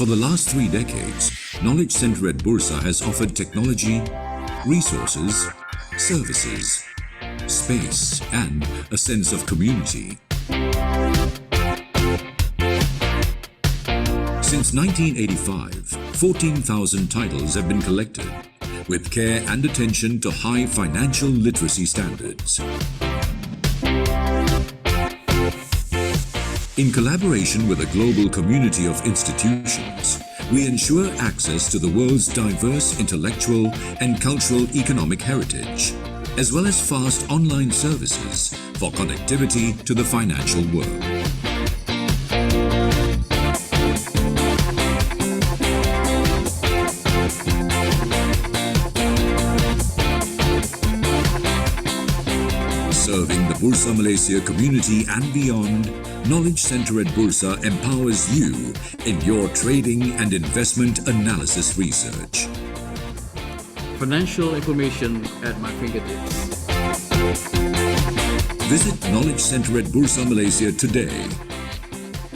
For the last 3 decades, Knowledge Center at Bursa has offered technology, resources, services, space, and a sense of community. Since 1985, 14,000 titles have been collected, with care and attention to high financial literacy standards. In collaboration with a global community of institutions, we ensure access to the world's diverse intellectual and cultural economic heritage, as well as fast online services for connectivity to the financial world. Serving the Bursa Malaysia community and beyond, Knowledge Center at Bursa empowers you in your trading and investment analysis research. Financial information at my fingertips. Visit Knowledge Center at Bursa Malaysia today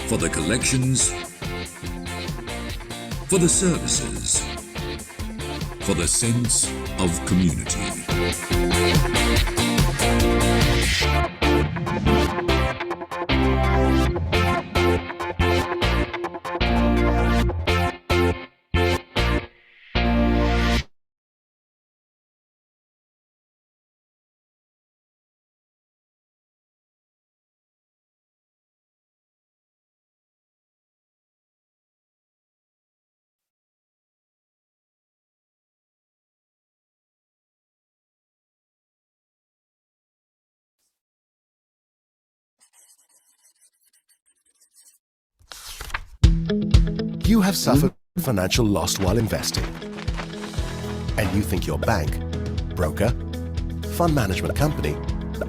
for the collections, for the services, for the sense of community. You have suffered financial loss while investing, and you think your bank, broker, fund management company,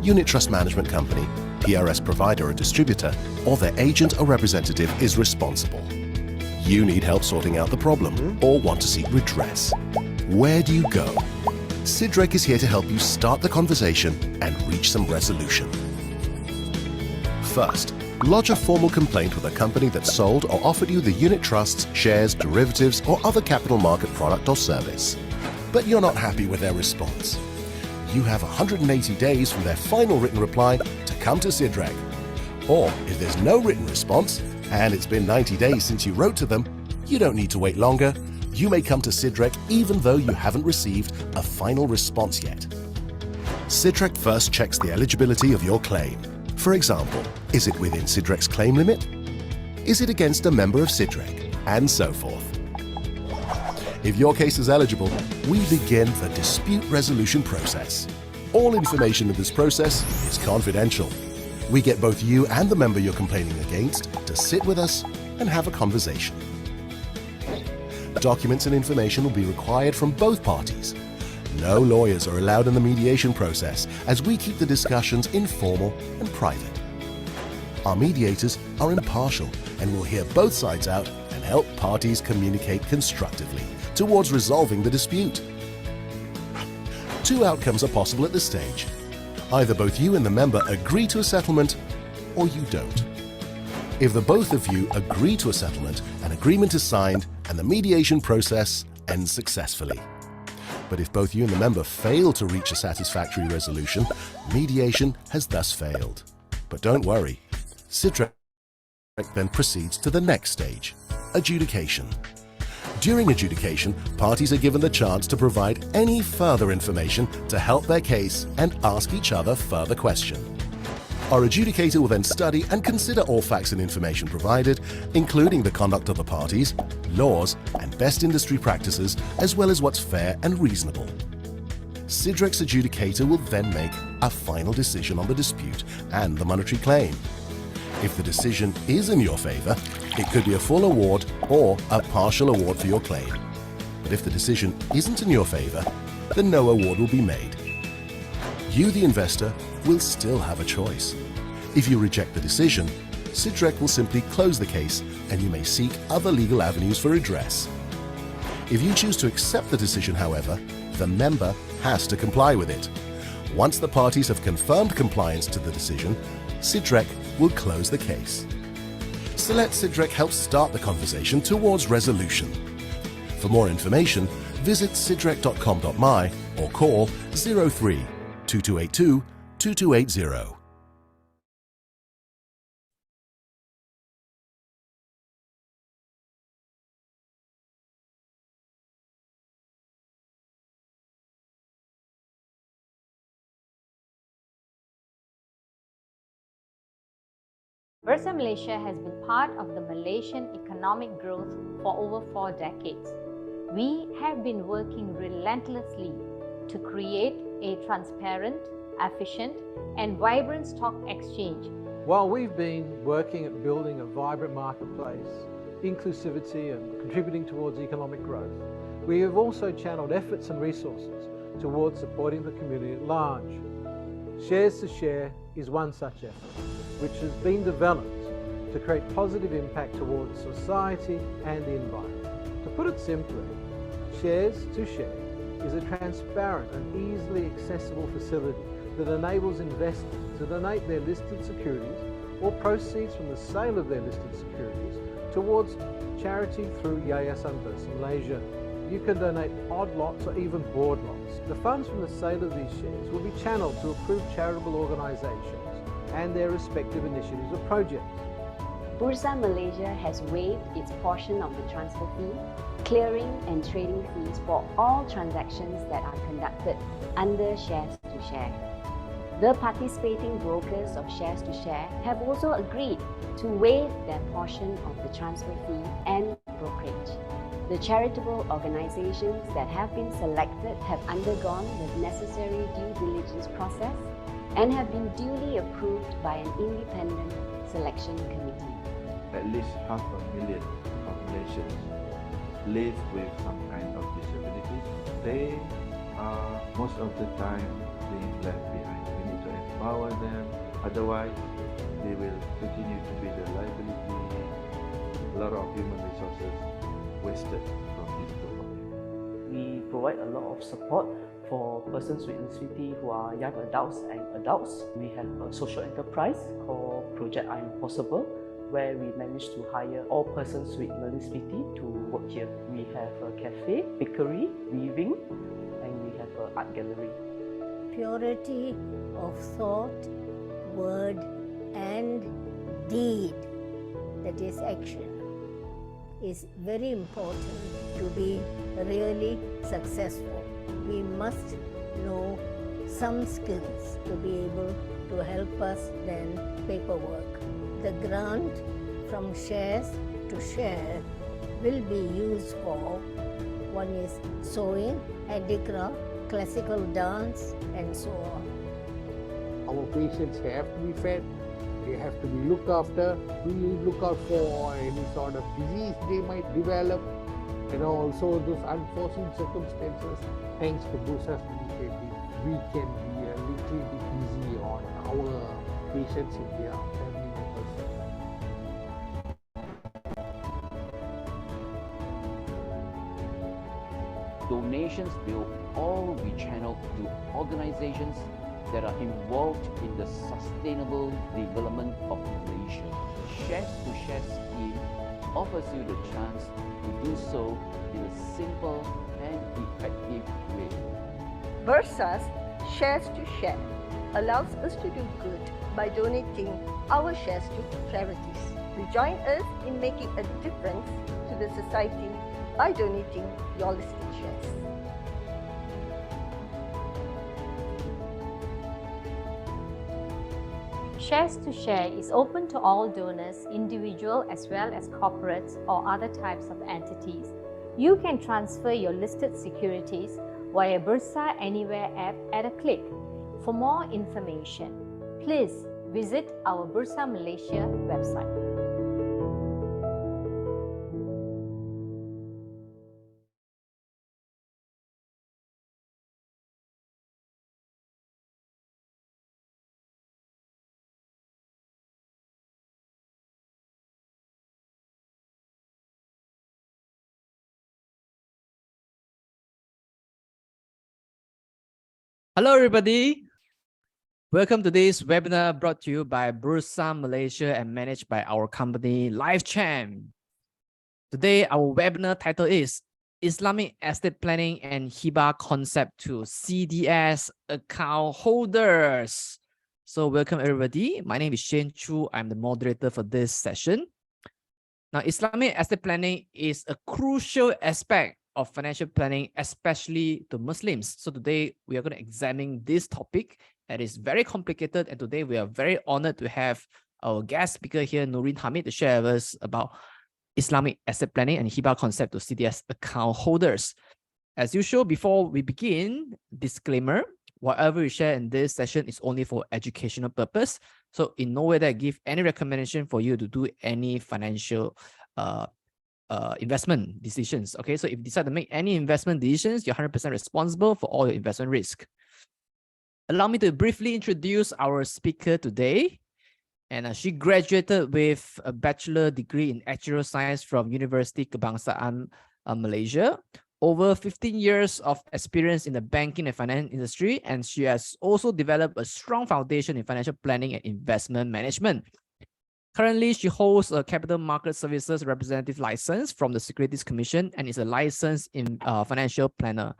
unit trust management company, PRS provider or distributor, or their agent or representative is responsible. You need help sorting out the problem or want to seek redress. Where do you go? Sidrek is here to help you start the conversation and reach some resolution. First, lodge a formal complaint with a company that sold or offered you the unit trusts, shares, derivatives, or other capital market product or service. But you're not happy with their response. You have 180 days from their final written reply to come to Sidrek. Or if there's no written response, and it's been 90 days since you wrote to them, you don't need to wait longer. You may come to Sidrek even though you haven't received a final response yet. Sidrek first checks the eligibility of your claim. For example, is it within Sidrek's claim limit? Is it against a member of Sidrek? And so forth. If your case is eligible, we begin the dispute resolution process. All information in this process is confidential. We get both you and the member you're complaining against to sit with us and have a conversation. Documents and information will be required from both parties. No lawyers are allowed in the mediation process, as we keep the discussions informal and private. Our mediators are impartial and will hear both sides out and help parties communicate constructively towards resolving the dispute. 2 outcomes are possible at this stage. Either both you and the member agree to a settlement, or you don't. If the both of you agree to a settlement, an agreement is signed and the mediation process ends successfully. But if both you and the member fail to reach a satisfactory resolution, mediation has thus failed. But don't worry, Sidrek then proceeds to the next stage, adjudication. During adjudication, parties are given the chance to provide any further information to help their case and ask each other further questions. Our adjudicator will then study and consider all facts and information provided, including the conduct of the parties, laws, and best industry practices, as well as what's fair and reasonable. Sidrek's adjudicator will then make a final decision on the dispute and the monetary claim. If the decision is in your favor, it could be a full award or a partial award for your claim. But if the decision isn't in your favor, then no award will be made. You, the investor, will still have a choice. If you reject the decision, Sidrek will simply close the case and you may seek other legal avenues for redress. If you choose to accept the decision, however, the member has to comply with it. Once the parties have confirmed compliance to the decision, Sidrek will close the case. Select Sidrek helps start the conversation towards resolution. For more information, visit sidrek.com.my or call 03 2282 2280. Bursa Malaysia has been part of the Malaysian economic growth for over 4 decades. We have been working relentlessly to create a transparent, efficient, and vibrant stock exchange. While we've been working at building a vibrant marketplace, inclusivity and contributing towards economic growth, we have also channeled efforts and resources towards supporting the community at large. Shares to Share is one such effort, which has been developed to create positive impact towards society and the environment. To put it simply, Shares to Share is a transparent and easily accessible facility that enables investors to donate their listed securities or proceeds from the sale of their listed securities towards charity through Yayasan Bursa Malaysia. You can donate odd lots or even board lots. The funds from the sale of these shares will be channeled to approved charitable organisations and their respective initiatives or projects. Bursa Malaysia has waived its portion of the transfer fee, clearing and trading fees for all transactions that are conducted under Shares to Share. The participating brokers of Shares to Share have also agreed to waive their portion of the transfer fee and brokerage. The charitable organizations that have been selected have undergone the necessary due diligence process and have been duly approved by an independent selection committee. At least 500,000 populations live with some kind of disabilities. They are most of the time being left behind. We need to empower them, otherwise they will continue to be the liability. A lot of human resources wasted from this group of people. We provide a lot of support for persons with disability who are young adults and adults. We have a social enterprise called Project I'm Possible, where we manage to hire all persons with learning disability to work here. We have a cafe, bakery, weaving, and we have an art gallery. Purity of thought, word, and deed, that is action, is very important to be really successful. We must know some skills to be able to help us than paperwork. The grant from Shares to Share will be used for, one is sewing, handicraft, classical dance, and so on. Our patients have to be fed, they have to be looked after. We look out for any sort of disease they might develop, and also those unforeseen circumstances. Thanks to Bursa's initiative, we can be a little bit easy on our patients and their family members. Donations will all be channeled to organizations that are involved in the sustainable development of Malaysia. Shares to Share scheme offers you the chance to do so in a simple and effective way. Bursa's Shares to Share allows us to do good by donating our shares to charities. Join us in making a difference to the society by donating your listed shares. Shares to Share is open to all donors, individual as well as corporates or other types of entities. You can transfer your listed securities via Bursa Anywhere app at a click. For more information, please visit our Bursa Malaysia website. Hello everybody, Welcome to this webinar brought to you by Bursa Malaysia and managed by our company LifeChamp. Today, our webinar title is Islamic Estate Planning and Hibah Concept to CDS Account Holders. So welcome everybody. My name is Shane Chu. I'm the moderator for this session. Now, Islamic estate planning is a crucial aspect of financial planning, especially to Muslims. So today we are going to examine this topic that is very complicated. And today we are very honored to have our guest speaker here, Nurin Hamid, to share with us about Islamic asset planning and Hibah concept to CDS account holders. As usual, before we begin, disclaimer, whatever we share in this session is only for educational purpose. So in no way that I give any recommendation for you to do any financial investment decisions. Okay, so if you decide to make any investment decisions, you're 100% responsible for all your investment risk. Allow me to briefly introduce our speaker today. And she graduated with a bachelor degree in actuarial science from University Kebangsaan Malaysia. Over 15 years of experience in the banking and finance industry, and she has also developed a strong foundation in financial planning and investment management. Currently, she holds a capital market services representative license from the Securities Commission and is a licensed financial planner.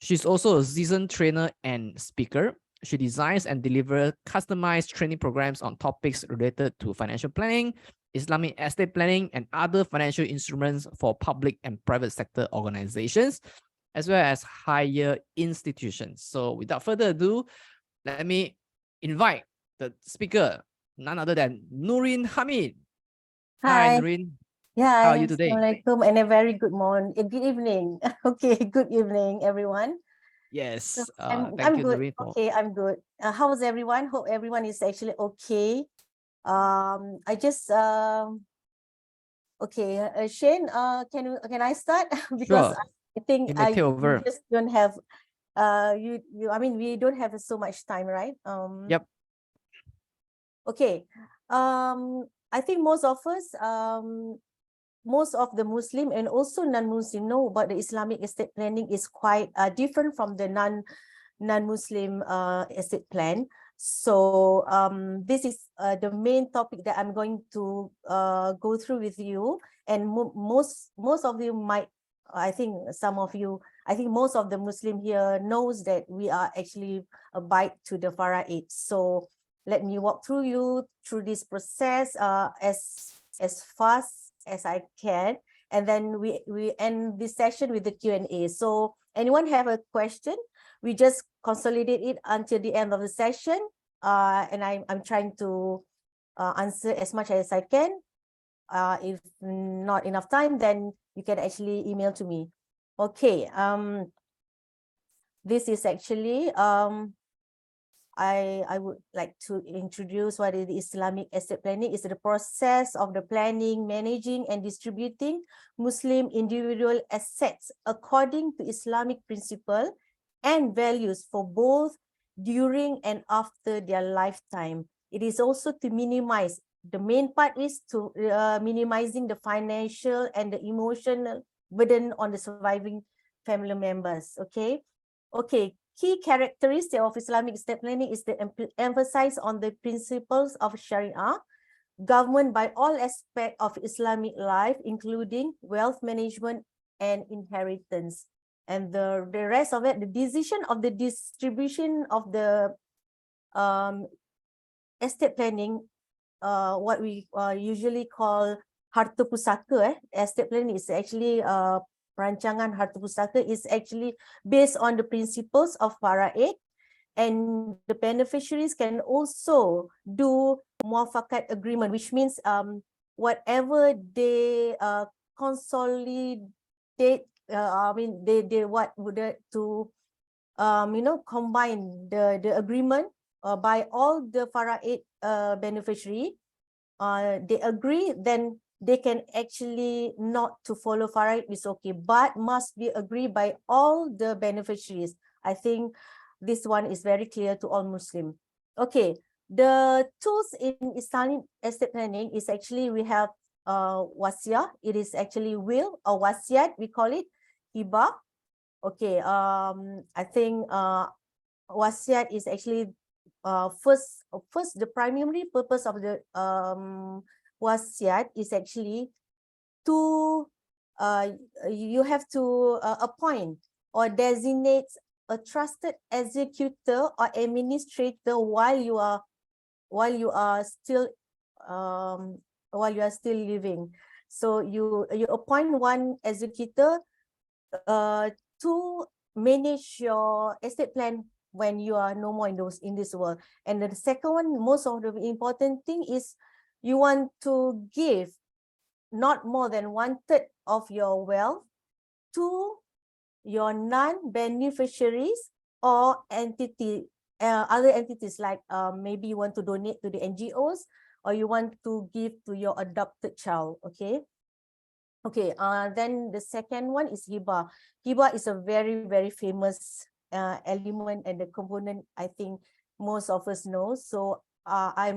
She's also a seasoned trainer and speaker. She designs and delivers customized training programs on topics related to financial planning, Islamic estate planning, and other financial instruments for public and private sector organizations, as well as higher institutions. So without further ado, let me invite the speaker, none other than Nurin Hamid. Hi, Nurin. Yeah, How are you today? Assalamualaikum and a very good morning, good evening. Okay, good evening, everyone. Yes, So thank you, good. Nurin. Okay, I'm good. How is everyone? Hope everyone is actually okay. I just okay, Shane, can I start? Because Sure. I think You may take over. you just don't have I mean we don't have so much time, right? Yep. Okay. I think most of us most of the Muslim and also non-Muslim know about the Islamic estate planning is quite different from the non-Muslim estate plan. So this is the main topic that I'm going to go through with you. And most of you might, I think most of the Muslim here knows that we are actually abide to the Fara'id. So let me walk through you through this process as fast as I can, and then we end this session with the Q&A. So anyone have a question, we just consolidate it until the end of the session, and I'm trying to answer as much as I can. If not enough time, then you can actually email to me. Okay, this is actually I would like to introduce what is the Islamic estate planning. Is the process of the planning, managing, and distributing Muslim individual assets according to Islamic principle and values for both during and after their lifetime. It is also to minimize, the main part is to minimizing the financial and the emotional burden on the surviving family members. Okay. Key characteristic of Islamic estate planning is the emphasis on the principles of Sharia, governed by all aspects of Islamic life, including wealth management and inheritance. And the rest of it, the decision of the distribution of the estate planning, what we usually call harta pusaka, estate planning is actually Perancangan Harta Pustaka is actually based on the principles of Fara'id, and the beneficiaries can also do muafakat agreement, which means whatever they consolidate, I mean they what would to combine the agreement by all the Fara'id beneficiary, they agree, then they can actually not to follow Fara'id is okay, but must be agreed by all the beneficiaries. I think this one is very clear to all Muslim. Okay, the tools in Islamic estate planning is actually we have wasiyah. It is actually will or wasiat, we call it hibah. Okay, I think wasiat is actually first, the primary purpose of the wasiat is actually to you have to appoint or designate a trusted executor or administrator while you are still living. So you appoint one executor to manage your estate plan when you are no more in this world. And the second one, most of the important thing is you want to give not more than 1/3 of your wealth to your non-beneficiaries or other entities, like maybe you want to donate to the NGOs or you want to give to your adopted child. Okay. Okay, then the second one is Hibah. Hibah is a very, very famous element and the component I think most of us know. So I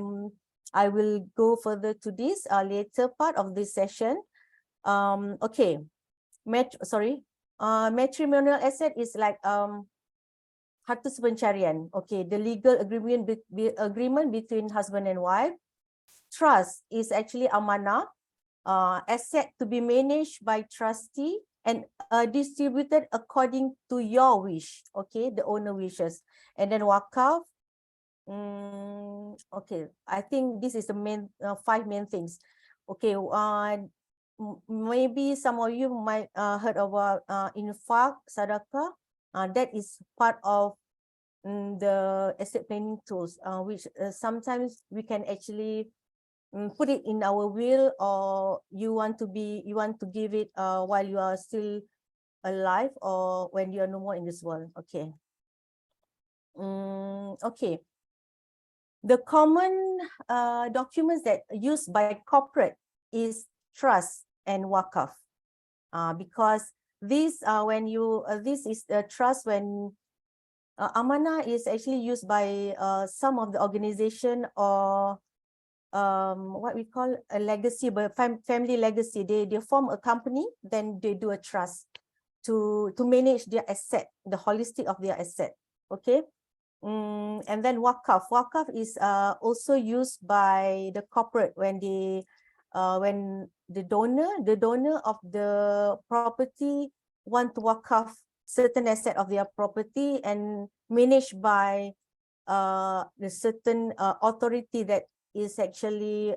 will go further to this later part of this session. Okay, matrimonial asset is like harta pencarian. Okay, the legal agreement between husband and wife. Trust is actually amanah. Asset to be managed by trustee and distributed according to your wish. Okay, the owner wishes. And then wakaf. Okay, I think this is the main 5 main things. Okay, maybe some of you might heard about infak, sadaqah. That is part of the estate planning tools, which sometimes we can actually put it in our will, or you want to give it while you are still alive or when you are no more in this world. Okay. Okay. The common documents that used by corporate is trust and wakaf, because this this is the trust when amanah is actually used by some of the organization or what we call a legacy, but family legacy. They form a company, then they do a trust to manage their asset, the holistic of their asset. Okay. And then wakaf is also used by the corporate when when the donor of the property want to wakaf certain asset of their property and managed by the certain authority that is actually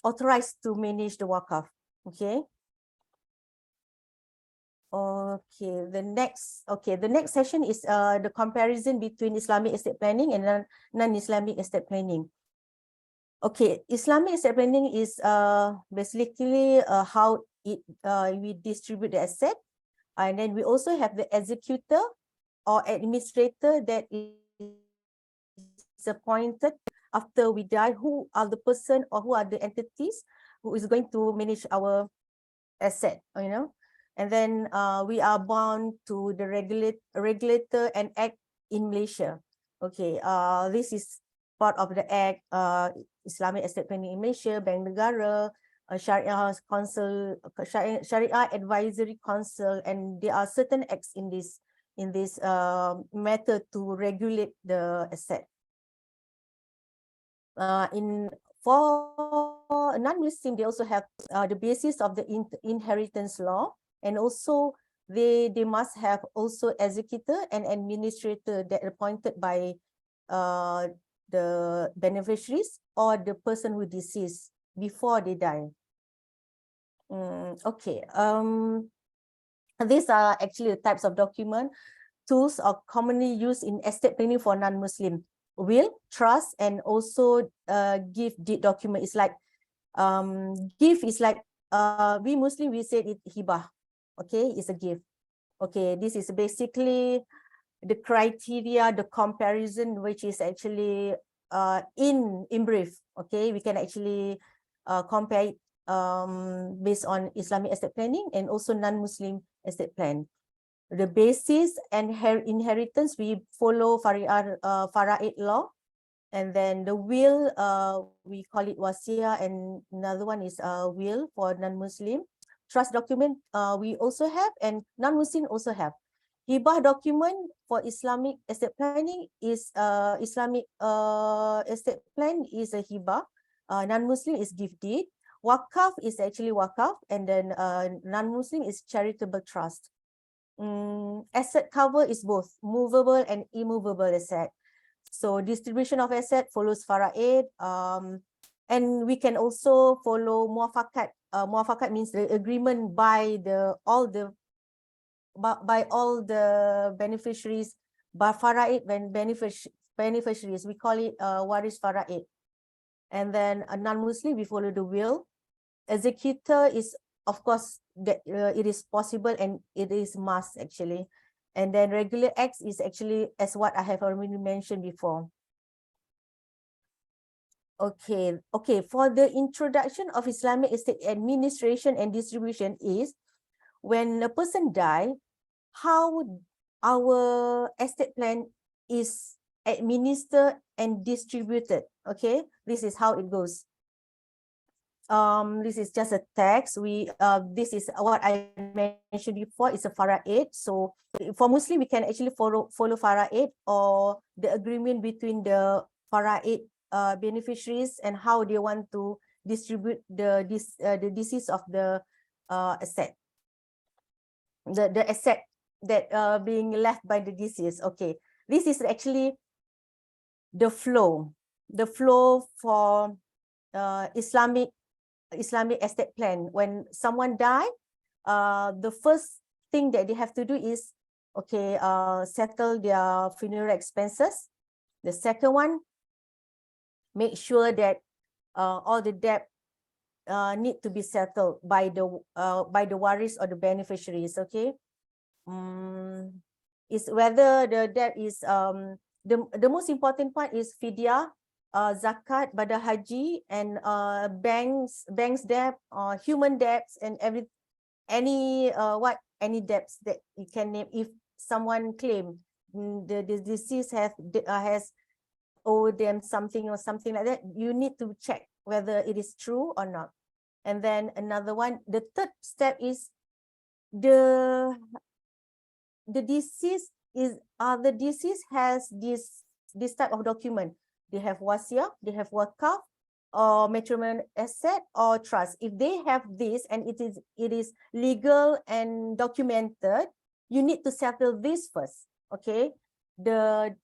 authorized to manage the wakaf. Okay. Okay, the next session is the comparison between Islamic estate planning and non-Islamic estate planning. Okay, Islamic estate planning is basically how we distribute the asset, and then we also have the executor or administrator that is appointed after we die. Who are the person or who are the entities who is going to manage our asset, you know? And then we are bound to the regulator and act in Malaysia. Okay, this is part of the act, Islamic estate planning in Malaysia, Bank Negara, Sharia Council, Sharia Advisory Council, and there are certain acts in this matter to regulate the asset. For non-Muslim, they also have the basis of the inheritance law, and also they must have also executor and administrator that appointed by the beneficiaries or the person who deceased before they die. Okay. These are actually the types of document tools are commonly used in estate planning for non-Muslim. Will, trust, and also gift deed document. Is like gift is like we Muslim we say it hibah. Okay, it's a gift. Okay, this is basically the criteria, the comparison, which is actually in brief. Okay, we can actually compare it based on Islamic estate planning and also non-Muslim estate plan. The basis and inheritance, we follow Fara'id law, and then the will, we call it wasiya, and another one is will for non-Muslim. Trust document we also have, and non-Muslim also have. Hibah document for Islamic estate planning is Islamic estate plan is a hibah. Non-Muslim is gift deed. Wakaf is actually wakaf, and then non-Muslim is charitable trust. Asset cover is both movable and immovable asset. So distribution of asset follows faraid. And we can also follow muafakat. Muafakat means the agreement by all the beneficiaries, by faraid when beneficiaries, we call it waris faraid. And then a non-Muslim, we follow the will. Executor is, of course, that it is possible and it is must actually. And then regular acts is actually as what I have already mentioned before. Okay, for the introduction of Islamic estate administration and distribution is when a person die, how our estate plan is administered and distributed. Okay, this is how it goes. This is just a text. This is what I mentioned before. It's a faraid. So for Muslim, we can actually follow faraid or the agreement between the faraid beneficiaries and how they want to distribute the decease of the asset, the asset that being left by the deceased. Okay, this is actually the flow for Islamic estate plan. When someone die, the first thing that they have to do is settle their funeral expenses. The second one, make sure that all the debt need to be settled by the waris or the beneficiaries. Okay, is whether the debt is the most important part is fidyah, zakat, badal haji, and banks debt, human debts, and any debts that you can name. If someone claim the deceased has owed them something or something like that, you need to check whether it is true or not. And then another one, the third step is the deceased has this type of document. They have wasiah, they have wakaf, or matrimonial asset or trust. If they have this and it is legal and documented, you need to settle this first. Okay, the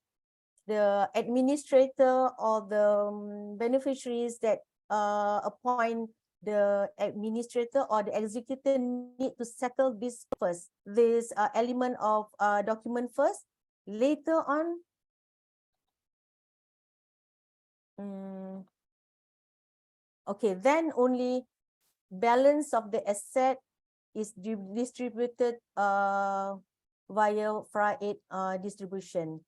administrator or the beneficiaries that appoint the administrator or the executor need to settle this first, this element of document first. Later on, okay, then only balance of the asset is distributed via faraid distribution.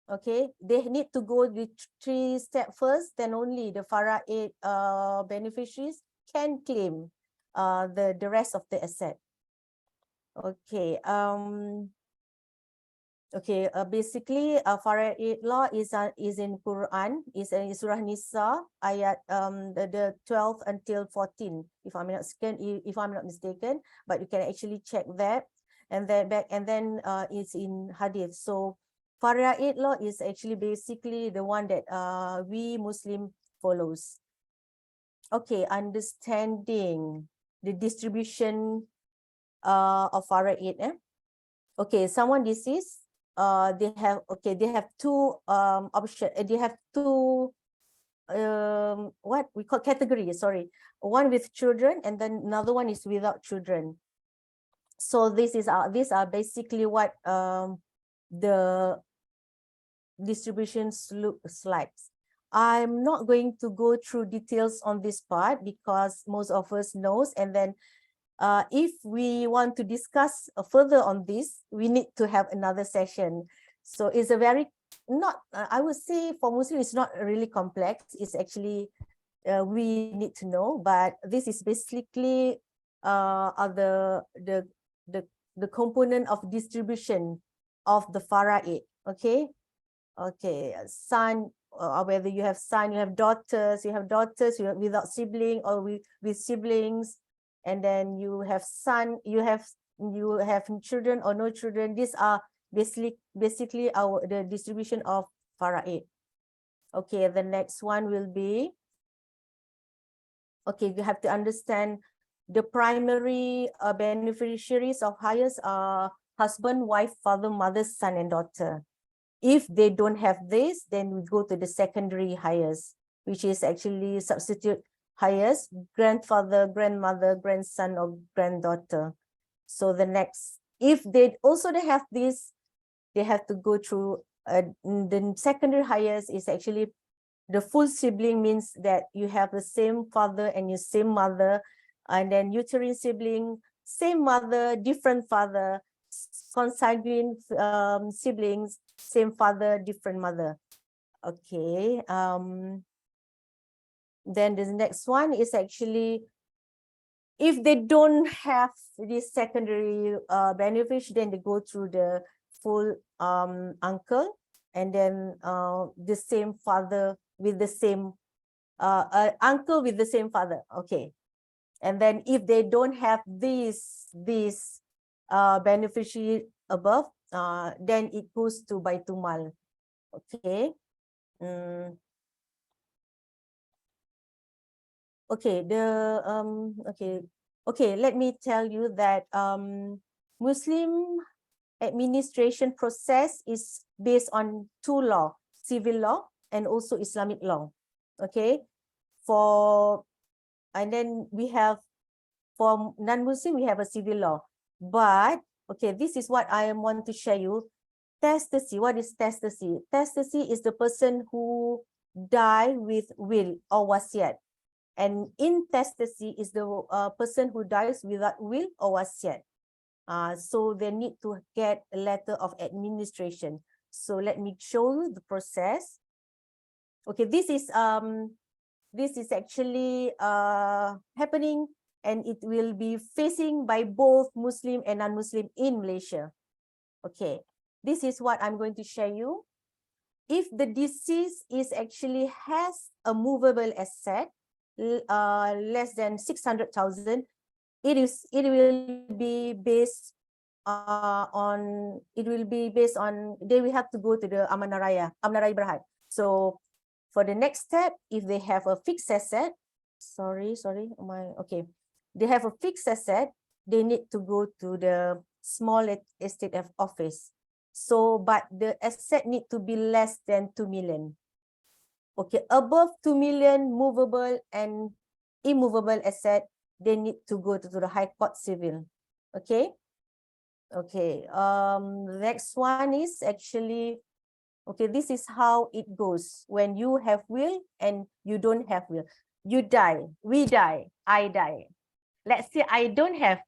Okay, they need to go the 3 steps first, then only the faraid beneficiaries can claim the rest of the asset. Okay, basically faraid law is in Quran, is in Surah Nisa ayat the 12 until 14, if I'm not mistaken, but you can actually check that. And then it's in hadith. So faraid law is actually basically the one that we Muslim follows. Okay, understanding the distribution of faraid. Okay, someone deceased, they have two options. They have two what we call categories, sorry. One with children and then another one is without children. So these are basically what the distributions looks like. I'm not going to go through details on this part because most of us knows, and then if we want to discuss further on this, we need to have another session. So it's a very I would say for Muslim it's not really complex. It's actually we need to know, but this is basically the component of distribution of the faraid. Okay, son, whether you have son, you have daughters, without sibling or with siblings, and then you have son, you have you have children or no children. These are basically the distribution of faraid. Okay, the next one will be, okay, you have to understand the primary beneficiaries of hires are husband, wife, father, mother, son, and daughter. If they don't have this, then we go to the secondary hires, which is actually substitute hires, grandfather, grandmother, grandson, or granddaughter. So the next, if they have this, they have to go through the secondary hires is actually the full sibling, means that you have the same father and your same mother, and then uterine sibling, same mother, different father, consanguine siblings, same father, different mother. Okay. Then the next one is actually, if they don't have this secondary benefic, then they go through the full uncle, and then the same father with the same uncle with the same father. Okay. And then if they don't have this beneficiary above, then it goes to Baitumal. Okay. Okay, let me tell you that Muslim administration process is based on two law, civil law and also Islamic law. Okay, and then we have, for non-Muslim, we have a civil law. But okay, this is what I want to share you. Testacy. What is testacy? Testacy is the person who die with will or wasiat. And intestacy is the person who dies without will or wasiat. So they need to get a letter of administration. So let me show you the process. Okay, this is actually happening, and it will be facing by both Muslim and non-Muslim in Malaysia. Okay, this is what I'm going to share you. If the deceased is actually has a movable asset less than 600,000, it will be based on they will have to go to the Amanah Raya Berhad. So for the next step, if they have a fixed asset, they have a fixed asset, they need to go to the small estate office. So, but the asset need to be less than 2 million. Okay, above 2 million movable and immovable asset, they need to go to the High Court Civil. Okay. Okay. The next one is actually, okay, this is how it goes when you have will and you don't have will. You die, we die, I die. Let's say I don't have,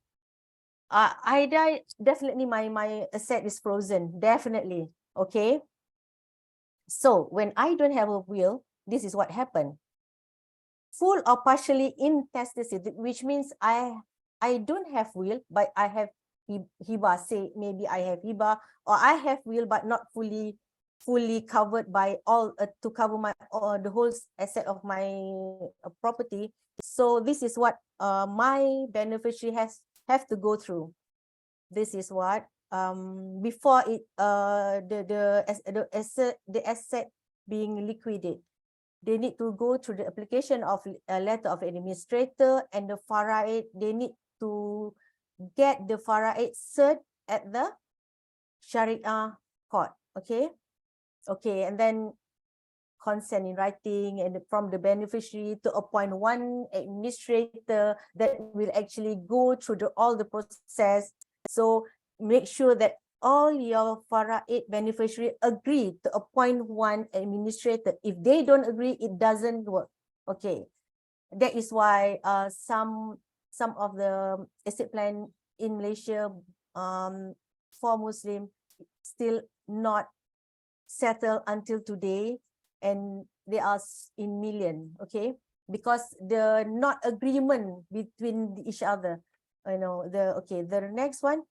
I die, definitely my asset is frozen, definitely. Okay. So when I don't have a will, this is what happened. Full or partially intestacy, which means I don't have will, but I have Hibah. Say maybe I have Hibah, or I have will but not fully covered by all to cover my the whole asset of my property. So this is what my beneficiary have to go through. This is what before it the asset being liquidated, they need to go through the application of a letter of administrator and the faraid. They need to get the faraid cert at the Sharia court. Okay. Okay, and then consent in writing and from the beneficiary to appoint one administrator that will actually go through all the process. So make sure that all your faraid beneficiary agree to appoint one administrator. If they don't agree, it doesn't work. Okay, that is why some of the estate plan in Malaysia for Muslim still not settled until today, and they are in million. Okay, because the not agreement between each other. The next one.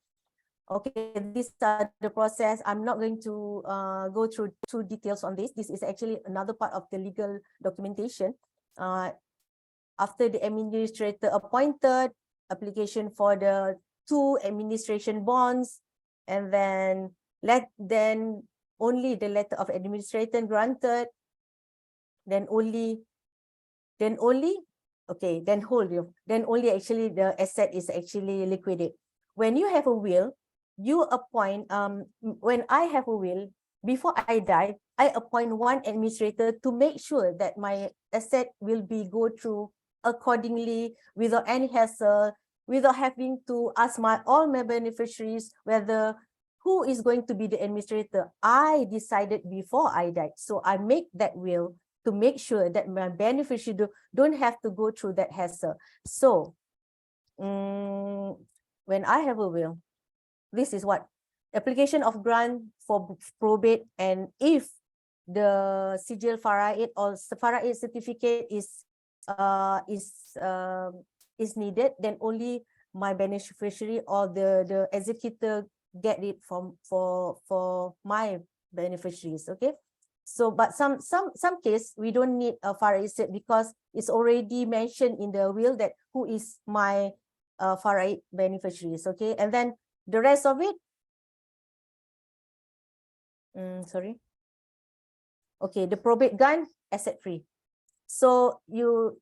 Okay, these are the process. I'm not going to go through too details on this. This is actually another part of the legal documentation. After the administrator appointed, application for the 2 administration bonds, and then only the letter of administration granted, then only actually the asset is actually liquidated. When you have a will, you appoint, when I have a will, before I die, I appoint one administrator to make sure that my asset will be go through accordingly without any hassle, without having to ask all my beneficiaries whether who is going to be the administrator. I decided before I died. So I make that will to make sure that my beneficiary don't have to go through that hassle. So when I have a will, this is what application of grant for probate, and if the Sijil Faraid or Faraid certificate is needed, then only my beneficiary or the executor get it for my beneficiaries. Okay. So, but some case we don't need a Faraid because it's already mentioned in the will that who is my Faraid beneficiaries. Okay, and then the rest of it, okay, the probate grant asset free. So you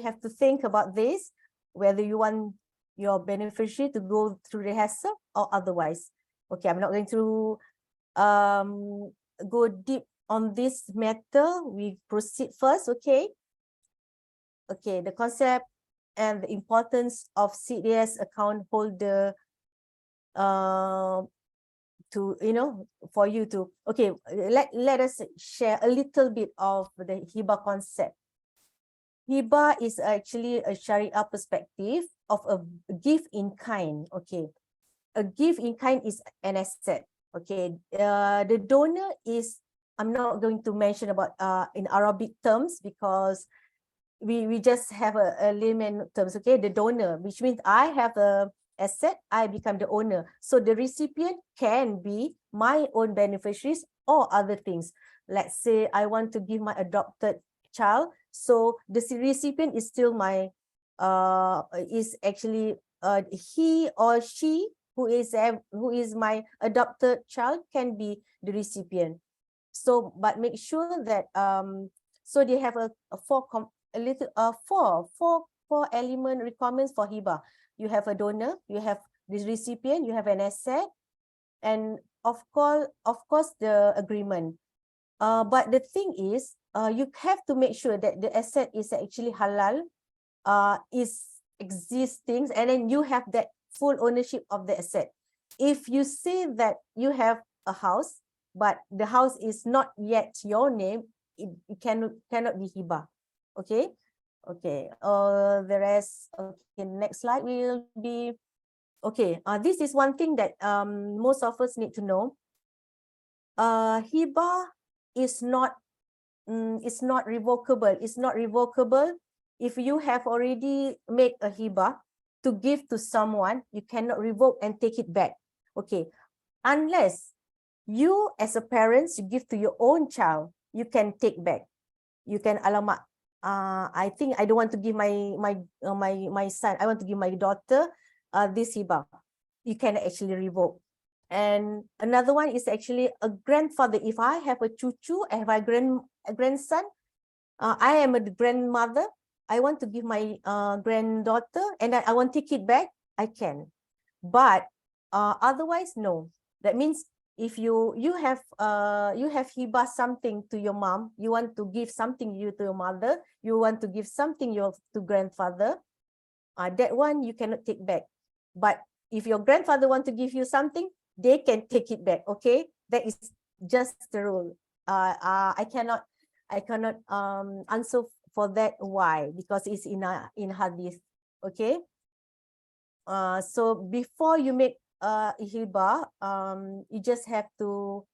have to think about this, whether you want your beneficiary to go through the hassle or otherwise. Okay, I'm not going to go deep on this matter. We proceed first. Okay, the concept and the importance of CDS account holder to, for you to, okay, let us share a little bit of the Hibah concept. Hibah is actually a Sharia perspective of a gift in kind. Okay, a gift in kind is an asset. Okay, the donor is, I'm not going to mention about in Arabic terms because we just have a layman terms. Okay, the donor, which means I have a asset, I become the owner. So the recipient can be my own beneficiaries or other things. Let's say I want to give my adopted child, so the recipient is still my is actually he or she who is my adopted child can be the recipient. So, but make sure that so they have a four element requirements for Hibah. You have a donor, you have this recipient, you have an asset, and of course the agreement. But the thing is, you have to make sure that the asset is actually halal, is existing, and then you have that full ownership of the asset. If you say that you have a house, but the house is not yet your name, it cannot be Hibah. Okay. Okay, the rest, okay, next slide will be, okay, this is one thing that most of us need to know. Hibah is not revocable. It's not revocable. If you have already made a Hibah to give to someone, you cannot revoke and take it back. Okay, unless you as a parent, you give to your own child, you can take back. You can alamak, I think I don't want to give my son, I want to give my daughter this Hibah. You can actually revoke. And another one is actually a grandfather. If I have a cucu, I have a grandson, I am a grandmother, I want to give my granddaughter and I want to take it back, I can. But otherwise, no. That means if you have Hibah something to your mom, you want to give something to your mother, you want to give something to grandfather, that one you cannot take back. But if your grandfather want to give you something, they can take it back. Okay, that is just the rule. I cannot answer for that. Why? Because it's in hadith. Okay. So before you make Hibah, you just have to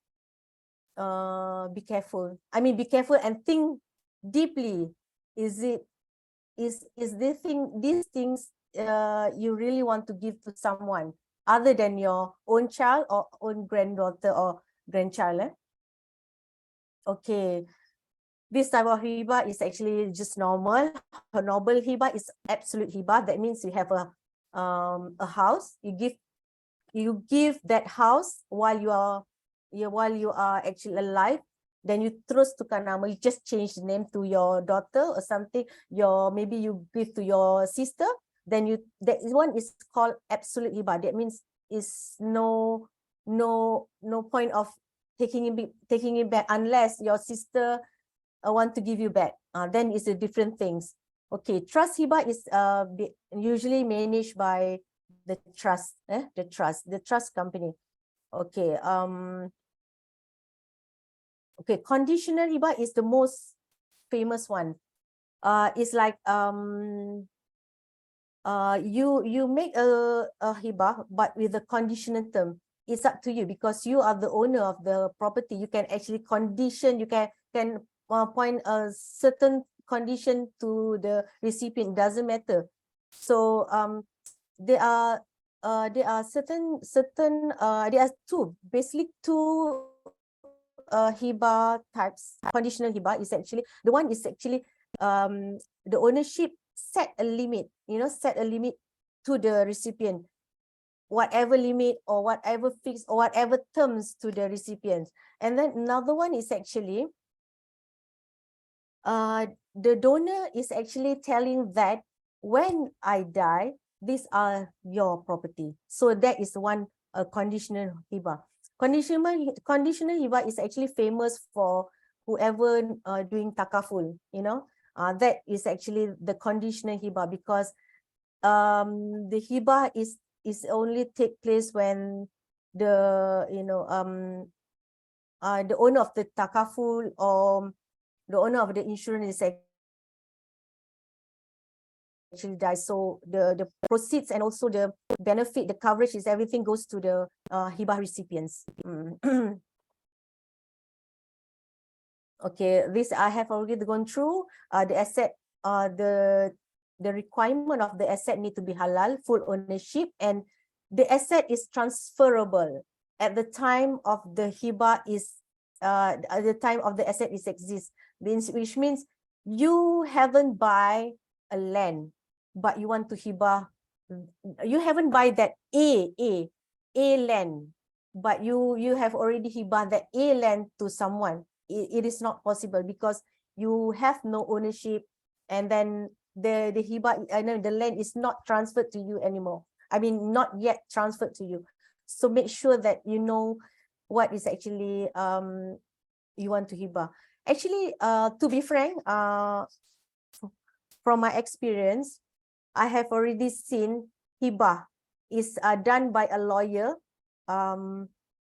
be careful. I mean, be careful and think deeply. Is these things you really want to give to someone other than your own child or own granddaughter or grandchild? Okay, this type of Hibah is actually just normal. A noble Hibah is absolute Hibah. That means you have a a house, you give that house while you are actually alive, then you terus tukar nama, you just change the name to your daughter or something, maybe you give to your sister, then that one is called absolute hibah. That means is no point of taking it back unless your sister want to give you back. Then it's a different things. Okay, trust hibah is usually managed by the trust company. Okay, okay, conditional hibah is the most famous one. It's like you make a hibah but with a conditional term. It's up to you because you are the owner of the property. You can actually condition, you can point a certain condition to the recipient, doesn't matter. So there are certain there are basically two hibah types. Conditional hibah is actually the one is actually the ownership set a limit, set a limit to the recipient, whatever limit or whatever fixed or whatever terms to the recipient. And then another one is actually the donor is actually telling that when I die, these are your property. So that is one conditional hibah. Conditional hibah is actually famous for whoever doing takaful, that is actually the conditional hibah, because the hibah is only take place when the the owner of the takaful or the owner of the insurance is actually dies. So the proceeds and also the benefit, the coverage is everything goes to the hibah recipients. Okay, this I have already gone through. The asset, the requirement of the asset need to be halal, full ownership, and the asset is transferable at the time of the hibah is at the time of the asset is exist, which means you haven't buy a land, but you want to hibah. You haven't buy that A land, but you have already hibah that A land to someone. It is not possible because you have no ownership, and then the hibah, the land is not transferred to you anymore. I mean, not yet transferred to you. So make sure that you know what is actually you want to hibah. Actually, to be frank, from my experience, I have already seen hibah is done by a lawyer,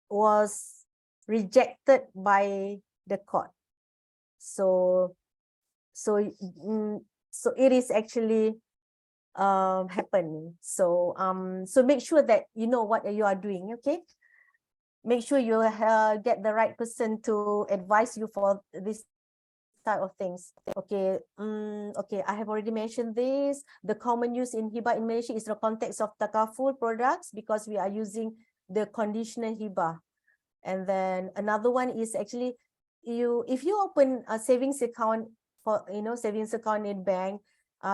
was rejected by the court. So it is actually happening. So make sure that you know what you are doing. Okay, make sure you get the right person to advise you for this type of things. Okay, okay, I have already mentioned this. The common use in hibah in Malaysia is the context of takaful products, because we are using the conditional hibah. And then another one is actually if you open a savings account for savings account in bank,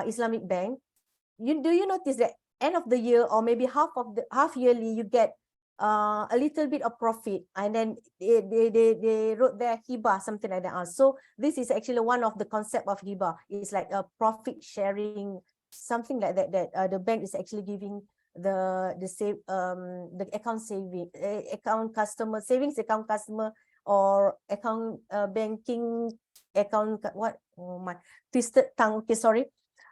Islamic bank, do you notice that end of the year or maybe half yearly you get a little bit of profit, and then they wrote there hibah, something like that. So this is actually one of the concept of hibah. It's like a profit sharing, something like that, that the bank is actually giving the account customer, savings account customer, or account banking account, what, oh my, twisted tongue, okay, sorry.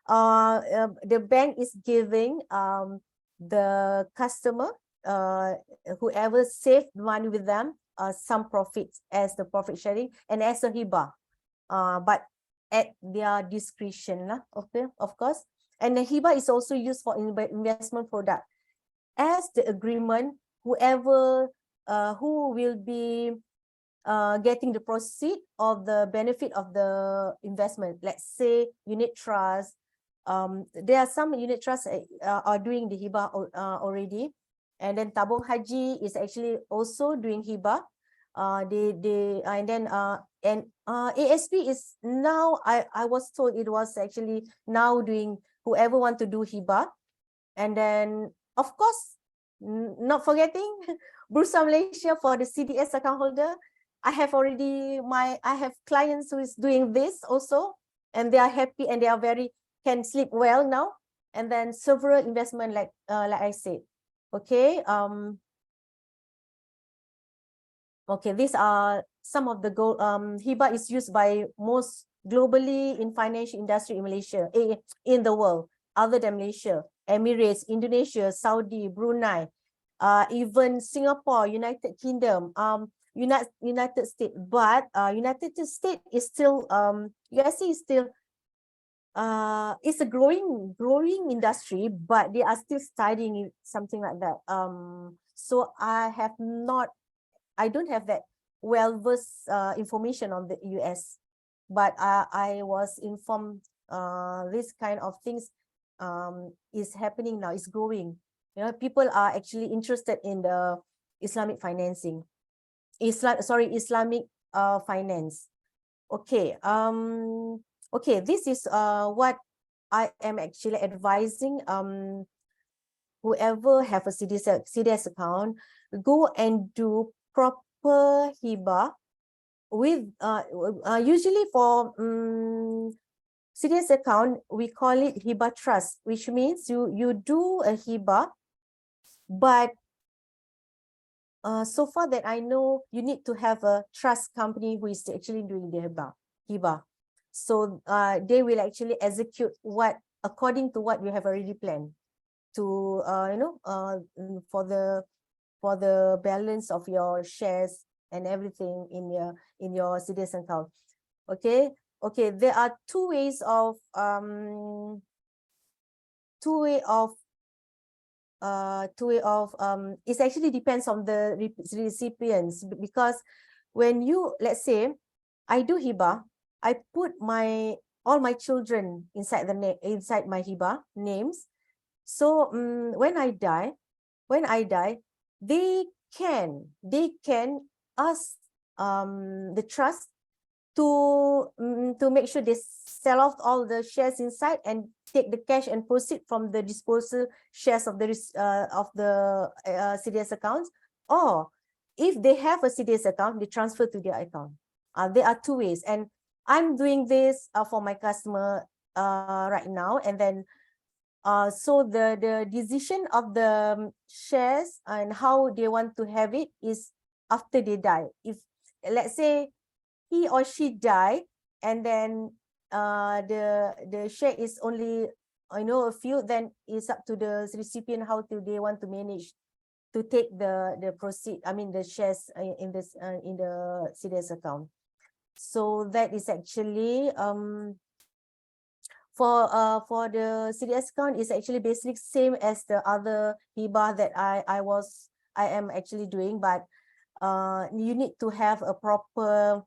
The bank is giving the customer, whoever saved money with them, some profits as the profit sharing and as a hibah, but at their discretion, okay, of course. And the hibah is also used for investment product. As the agreement, whoever who will be getting the proceed of the benefit of the investment, let's say unit trust. There are some unit trusts are doing the hibah already, and then tabung haji is actually also doing hibah. And then ASP is now, I was told it was actually now doing, whoever want to do hibah, And then, of course, not forgetting Bursa Malaysia for the CDS account holder. I have clients who is doing this also, and they are happy and they are can sleep well now. And then several investment like I said. Okay. Okay, these are some of the Hibah is used by most globally in financial industry in Malaysia, in the world, other than Malaysia, Emirates, Indonesia, Saudi, Brunei, even Singapore, United Kingdom, United States. But United States is still USA is still it's a growing industry, but they are still studying something like that. So I don't have that well-versed information on the US, but I was informed this kind of things is happening now, is growing. You know, people are actually interested in the Islamic financing, Islamic finance. Okay, okay, this is what I am actually advising whoever have a CDS account, go and do proper Hibah with usually for CDS account, we call it Hibah trust, which means you do a Hibah, but so far that I know, you need to have a trust company who is actually doing the Hibah. So they will actually execute according to what you have already planned to for the balance of your shares and everything in your CDS account. Okay, there are two ways of it actually depends on the recipients, because when you, let's say I do Hibah, I put all my children inside my Hibah names. So when I die, they can ask the trust to make sure they sell off all the shares inside and take the cash and proceed from the disposal shares of the CDS accounts, or if they have a CDS account, they transfer to their account. There are two ways, and I'm doing this for my customer right now. And then so the decision of the shares and how they want to have it is after they die. If let's say he or she die, and then the share is only a few, then it's up to the recipient how they want to manage to take the proceed, the shares in the CDS account. So that is actually for the CDS account is actually basically same as the other Hibah that I am actually doing, but you need to have a proper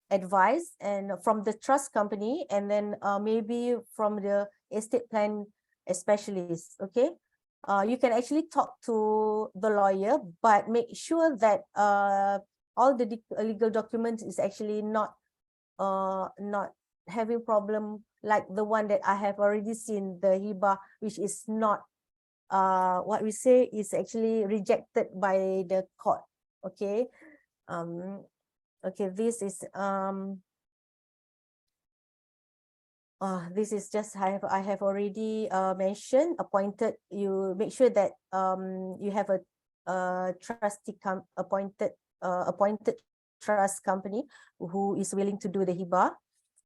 advice and from the trust company, and then maybe from the estate plan specialist. Okay, you can actually talk to the lawyer, but make sure that all the legal documents is actually not having problem like the one that I have already seen, the Hibah, which is not what we say is actually rejected by the court. Okay. Okay, this is just I have already mentioned. Appointed, you make sure that you have a trustee appointed trust company who is willing to do the Hibah,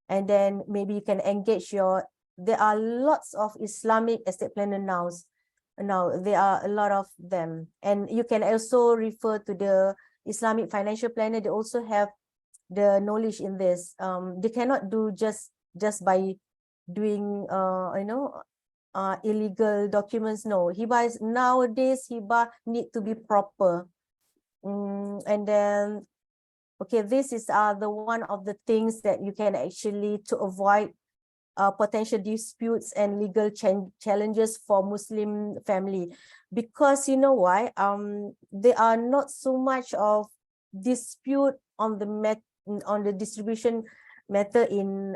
and then maybe you can engage there are lots of Islamic estate planner now. There are a lot of them, and you can also refer to the Islamic financial planner. They also have the knowledge in this. They cannot do just by doing illegal documents. No, nowadays Hibah need to be proper. And then okay, this is the one of the things that you can actually to avoid potential disputes and legal challenges for Muslim family, because you know why? There are not so much of dispute on the distribution matter in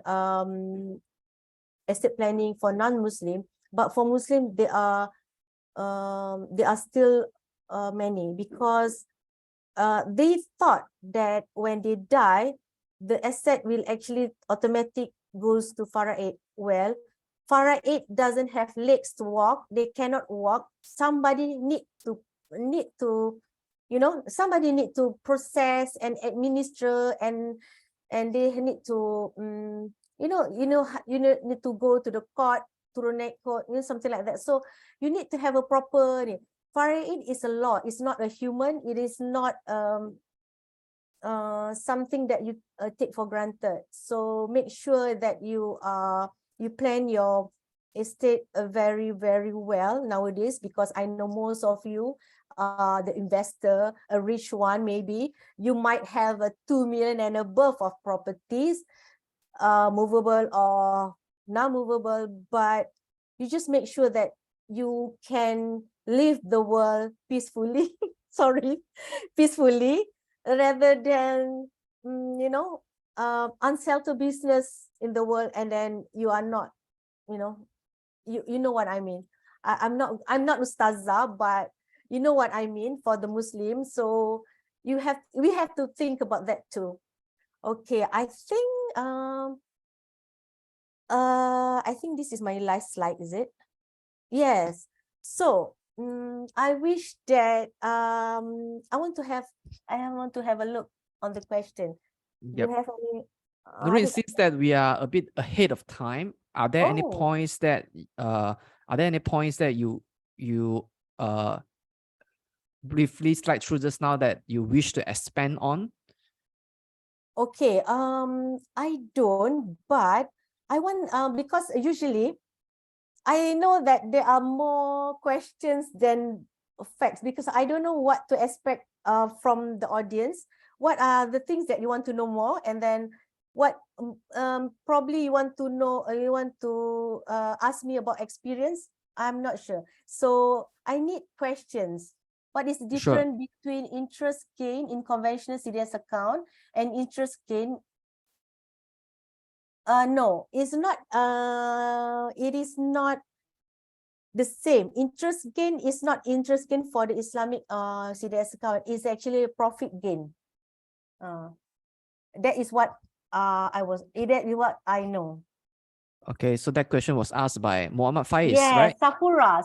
estate planning for non-Muslim, but for Muslim there are there are still many, because they thought that when they die, the asset will actually automatic goes to Farah 8. Well, Farah 8 doesn't have legs to walk. They cannot walk. Somebody need to, somebody need to process and administer, and they need to, need to go to the court, to the next court, something like that. So you need to have a proper. Farah 8 is a law. It's not a human. It is not something that you take for granted. So make sure that you plan your estate very, very well nowadays, because I know most of you, the investor, a rich one, maybe you might have a 2 million and above of properties, movable or non-movable, but you just make sure that you can live the world peacefully, peacefully, rather than, unsettled business in the world, and then you are not, you know what I mean. I'm not Ustazah, but you know what I mean for the Muslims. So we have to think about that too. Okay, I think this is my last slide, is it? Yes. So I wish that I want to have a look on the question. Do you have any? Noreen, since that we are a bit ahead of time, are there any Oh. points that you briefly slide through just now that you wish to expand on? Okay, I don't, but I want, because usually I know that there are more questions than facts, because I don't know what to expect from the audience. What are the things that you want to know more, and then what probably you want to know, you want to ask me about experience? I'm not sure. So I need questions. What is the difference between interest gain in conventional CDS account and interest gain? No, it's not. It is not the same. Interest gain is not interest gain for the Islamic CDS account. It's actually a profit gain. That is what that is what I know. Okay, so that question was asked by Muhammad Faiz, yes, right? Safura,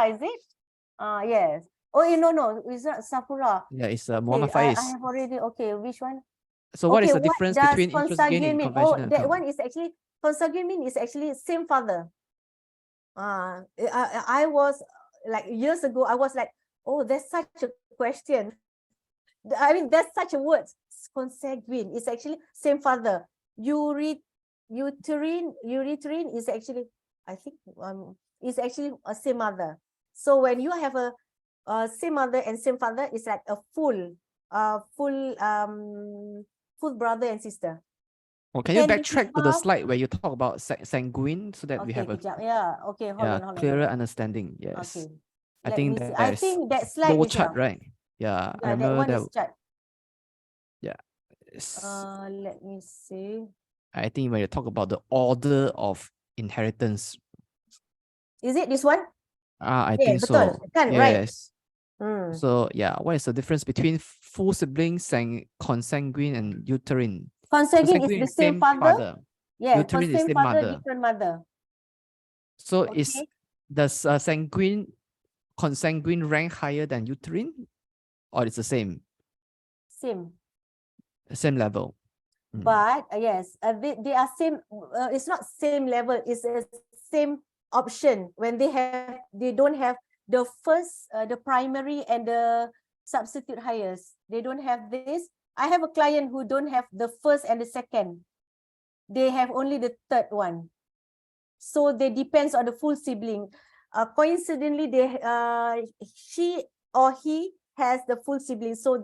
is it? Yes. Oh, no, it's not Safura. Yeah, it's Okay, Muhammad I Faiz. have already, okay, which one? So what is Okay, the difference does between interest gain consanguine and mean? conventional That account? one is actually, consanguine mean is actually same father. I was like, years ago, I was like, oh, that's such a question. I mean, that's such a word. Consanguine is actually same father. Uterine is actually, I think, is actually a same mother. So when you have a same mother and same father, it's like a full brother and sister. Well, can you backtrack to the slide where you talk about sanguine, so that we have a clearer understanding? Yes. Okay. I think that slide flow is chart, right? Yeah, I remember that. Chart. Yeah. Let me see. I think when you talk about the order of inheritance. Is it this one? I think so. Kan, yes. Right. So yeah, what is the difference between full siblings and consanguine and uterine? Consanguine is the same father. Yeah, uterine is same same father, mother. different mother. So does consanguine rank higher than uterine, or it's the same? Same level. But yes, they are same. It's not same level. It's a same option when they don't have the first, the primary and the substitute hires. They don't have this. I have a client who don't have the first and the second. They have only the third one. So they depends on the full sibling. Coincidentally, she or he has the full sibling. So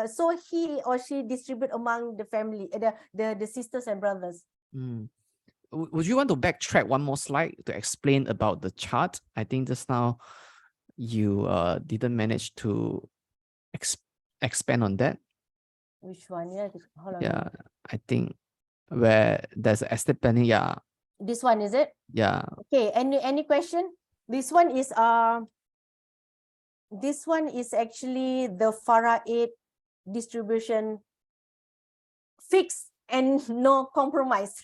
so he or she distribute among the family, the sisters and brothers. Would you want to backtrack one more slide to explain about the chart? I think just now you didn't manage to expand on that. Which one? Yeah, hold on. Yeah, I think where there's estate planning. Yeah. This one, is it? Yeah. Okay. Any question? This one is actually the Faraid distribution, fixed and no compromise.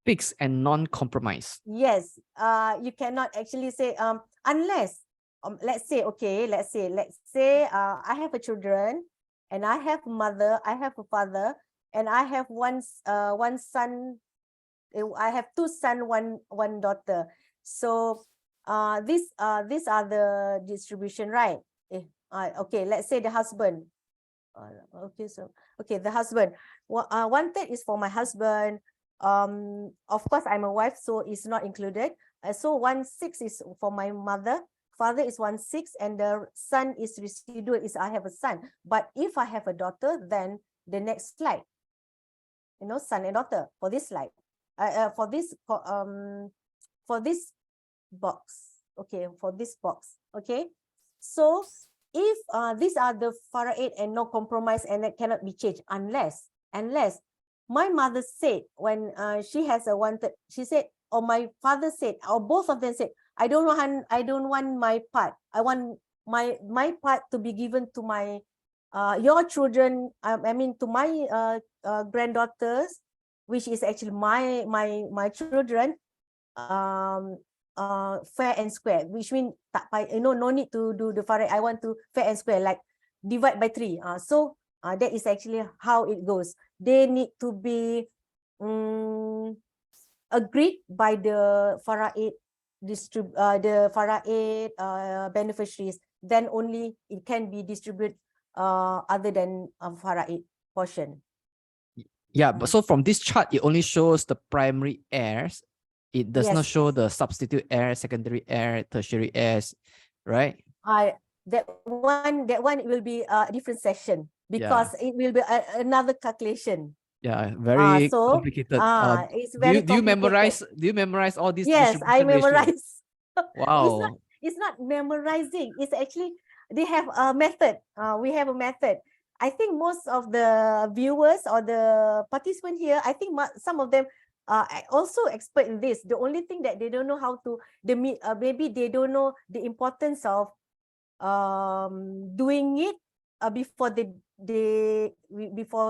Fixed and non-compromise. Yes, you cannot actually say unless let's say I have a children and I have mother, I have a father, and I have one son. I have two sons, one daughter. So these are the distribution, right? Okay, let's say the husband. The husband. One third is for my husband. Of course, I'm a wife, so it's not included. So 1/6 is for my mother. Father is 1/6, and the son is residual. Is I have a son. But if I have a daughter, then the next slide. Son and daughter for this slide. For this box. Okay, for this box. Okay, so if these are the Faraid and no compromise, and it cannot be changed unless my mother said when she has a wanted, she said, or my father said, or both of them said, I don't want my part. I want my part to be given to my your children. I mean to my granddaughters, which is actually my children. Fair and square, which means no need to do the Faraid. I want to fair and square, like divide by 3. So that is actually how it goes. They need to be agreed by the Faraid beneficiaries. Then only it can be distributed other than Faraid portion. Yeah, but so from this chart, it only shows the primary heirs. It does not show the substitute heir, secondary heir, tertiary heirs, right? That one will be a different session, because it will be another calculation. Yeah, very complicated. It's very complicated. Do you memorize all these? Yes, I memorize. Wow. It's not memorizing. It's actually, they have a method. We have a method. I think most of the viewers or the participants here, I think some of them are also expert in this. The only thing that they don't know how to, maybe they don't know the importance of doing it before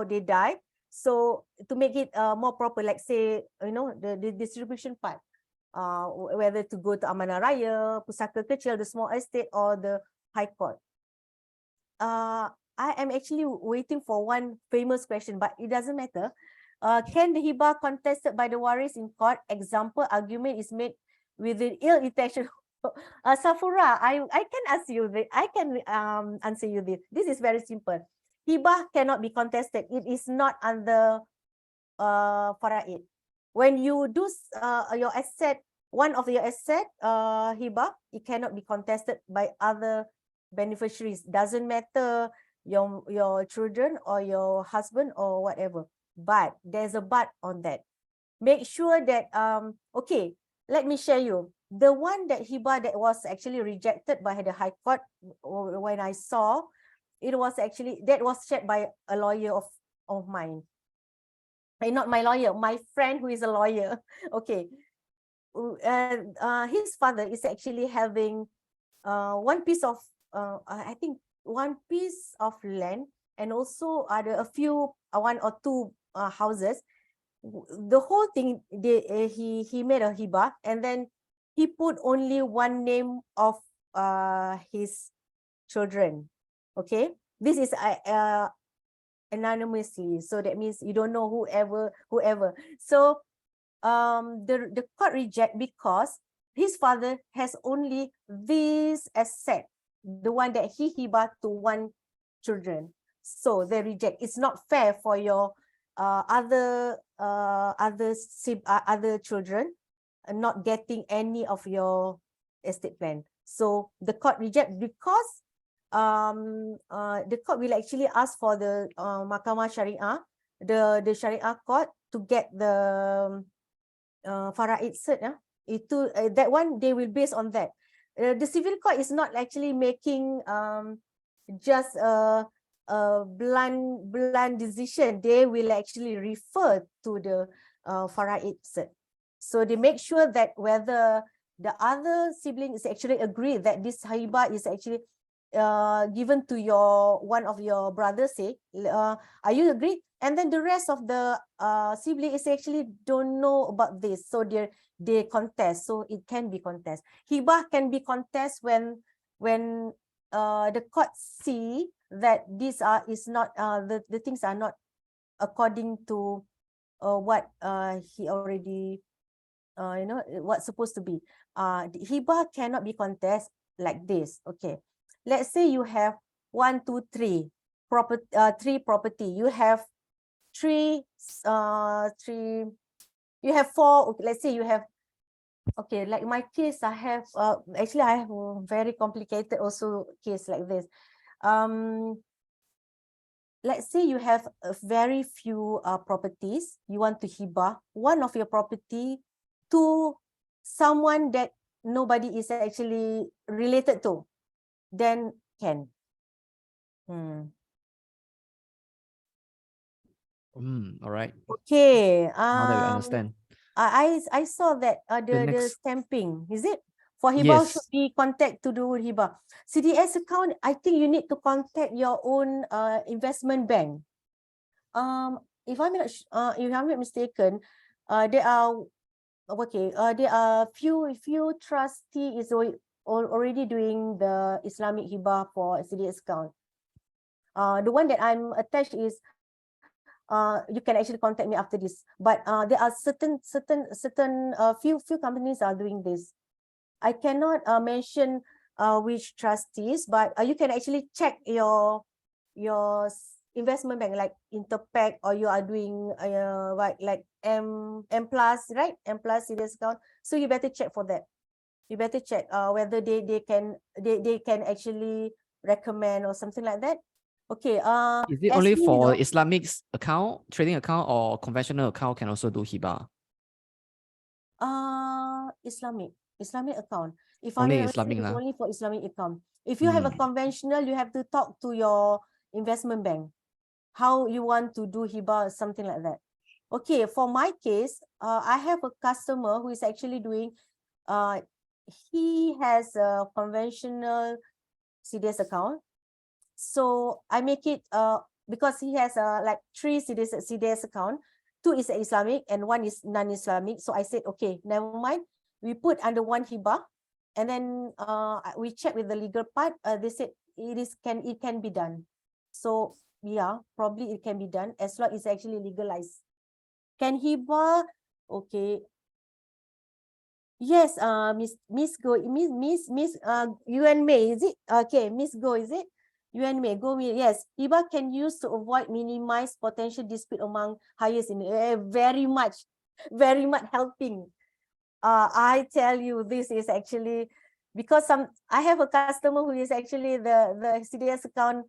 they die. So to make it more proper, like say, the distribution part, whether to go to Amanah Raya, Pusaka Kecil, the small estate, or the High Court. I am actually waiting for one famous question, but it doesn't matter. Can the hibah contested by the waris in court? Example, argument is made with the ill intention. Safura, I can ask you this. I can answer you this. This is very simple. Hibah cannot be contested. It is not under Faraid. When you do your asset, one of your asset hibah, it cannot be contested by other beneficiaries. Doesn't matter your children or your husband or whatever. But there's a but on that. Make sure that okay, let me share you the one that hibah that was actually rejected by the High Court. When I saw, it was actually, that was shared by a lawyer of mine. Not my lawyer, my friend who is a lawyer. Okay, his father is actually having one piece of I think one piece of land, and also a few one or two houses. The whole thing, he made a hibah, and then he put only one name of his children. Okay, this is anonymously, so that means you don't know whoever. So the court reject because his father has only this asset, the one that he hibah to one children. So they reject. It's not fair for your other children not getting any of your estate plan. So the court reject because the court will actually ask for the Mahkamah Syariah, the Syariah court, to get the Faraid cert. That one they will base on that. The civil court is not actually making just a blunt decision. They will actually refer to the Faraid cert. So they make sure that whether the other sibling is actually agree that this hibah is actually given to one of your brothers, say, are you agree? And then the rest of the sibling is actually don't know about this, so they contest. So it can be contest. Hibah can be contest when the court see that these is not the things are not according to what he already what's supposed to be. Hibah cannot be contest like this. Okay, let's say you have 1, 2, 3 three property. You have three you have 4. Okay, let's say you have, okay, like my case, I have actually I have a very complicated also case like this. Let's say you have a very few properties. You want to hibah one of your property to someone that nobody is actually related to, then can. All right. Okay. Now that we understand. I saw that the next- stamping, is it? For hibah should Yes. be contact to do hibah. CDS account, I think you need to contact your own investment bank. If I'm not mistaken, there are there are few trustee is already doing the Islamic hibah for CDS account. The one that I'm attached is you can actually contact me after this. But there are certain few companies are doing this. I cannot mention which trustees, but you can actually check your investment bank like Interpac, or you are doing like M Plus, right? M Plus CDS account. So you better check for that. You better check whether they can actually recommend or something like that. Okay. Is it as only we for know, Islamic account, trading account, or conventional account can also do hibah? Islamic account. If I'm Only not Islamic mistaken, it's lah. only for Islamic account. If you have a conventional, you have to talk to your investment bank how you want to do hibah, something like that. Okay, for my case, I have a customer who is actually doing he has a conventional CDS account. So I make it because he has like 3 CDS account. 2 is Islamic and 1 is non-Islamic. So I said, okay, never mind. We put under one hibah, and then we check with the legal part. They said it can be done. So yeah, probably it can be done as long as it's actually legalized. Can hibah? Okay. Yes, Miss Go, Miss Yuan Mei, is it? Okay, Miss Go, is it? Yuan Mei, Go Mei, yes. hibah can use to avoid minimize potential dispute among hires in very much helping. I tell you, this is actually because I have a customer who is actually the CDS account.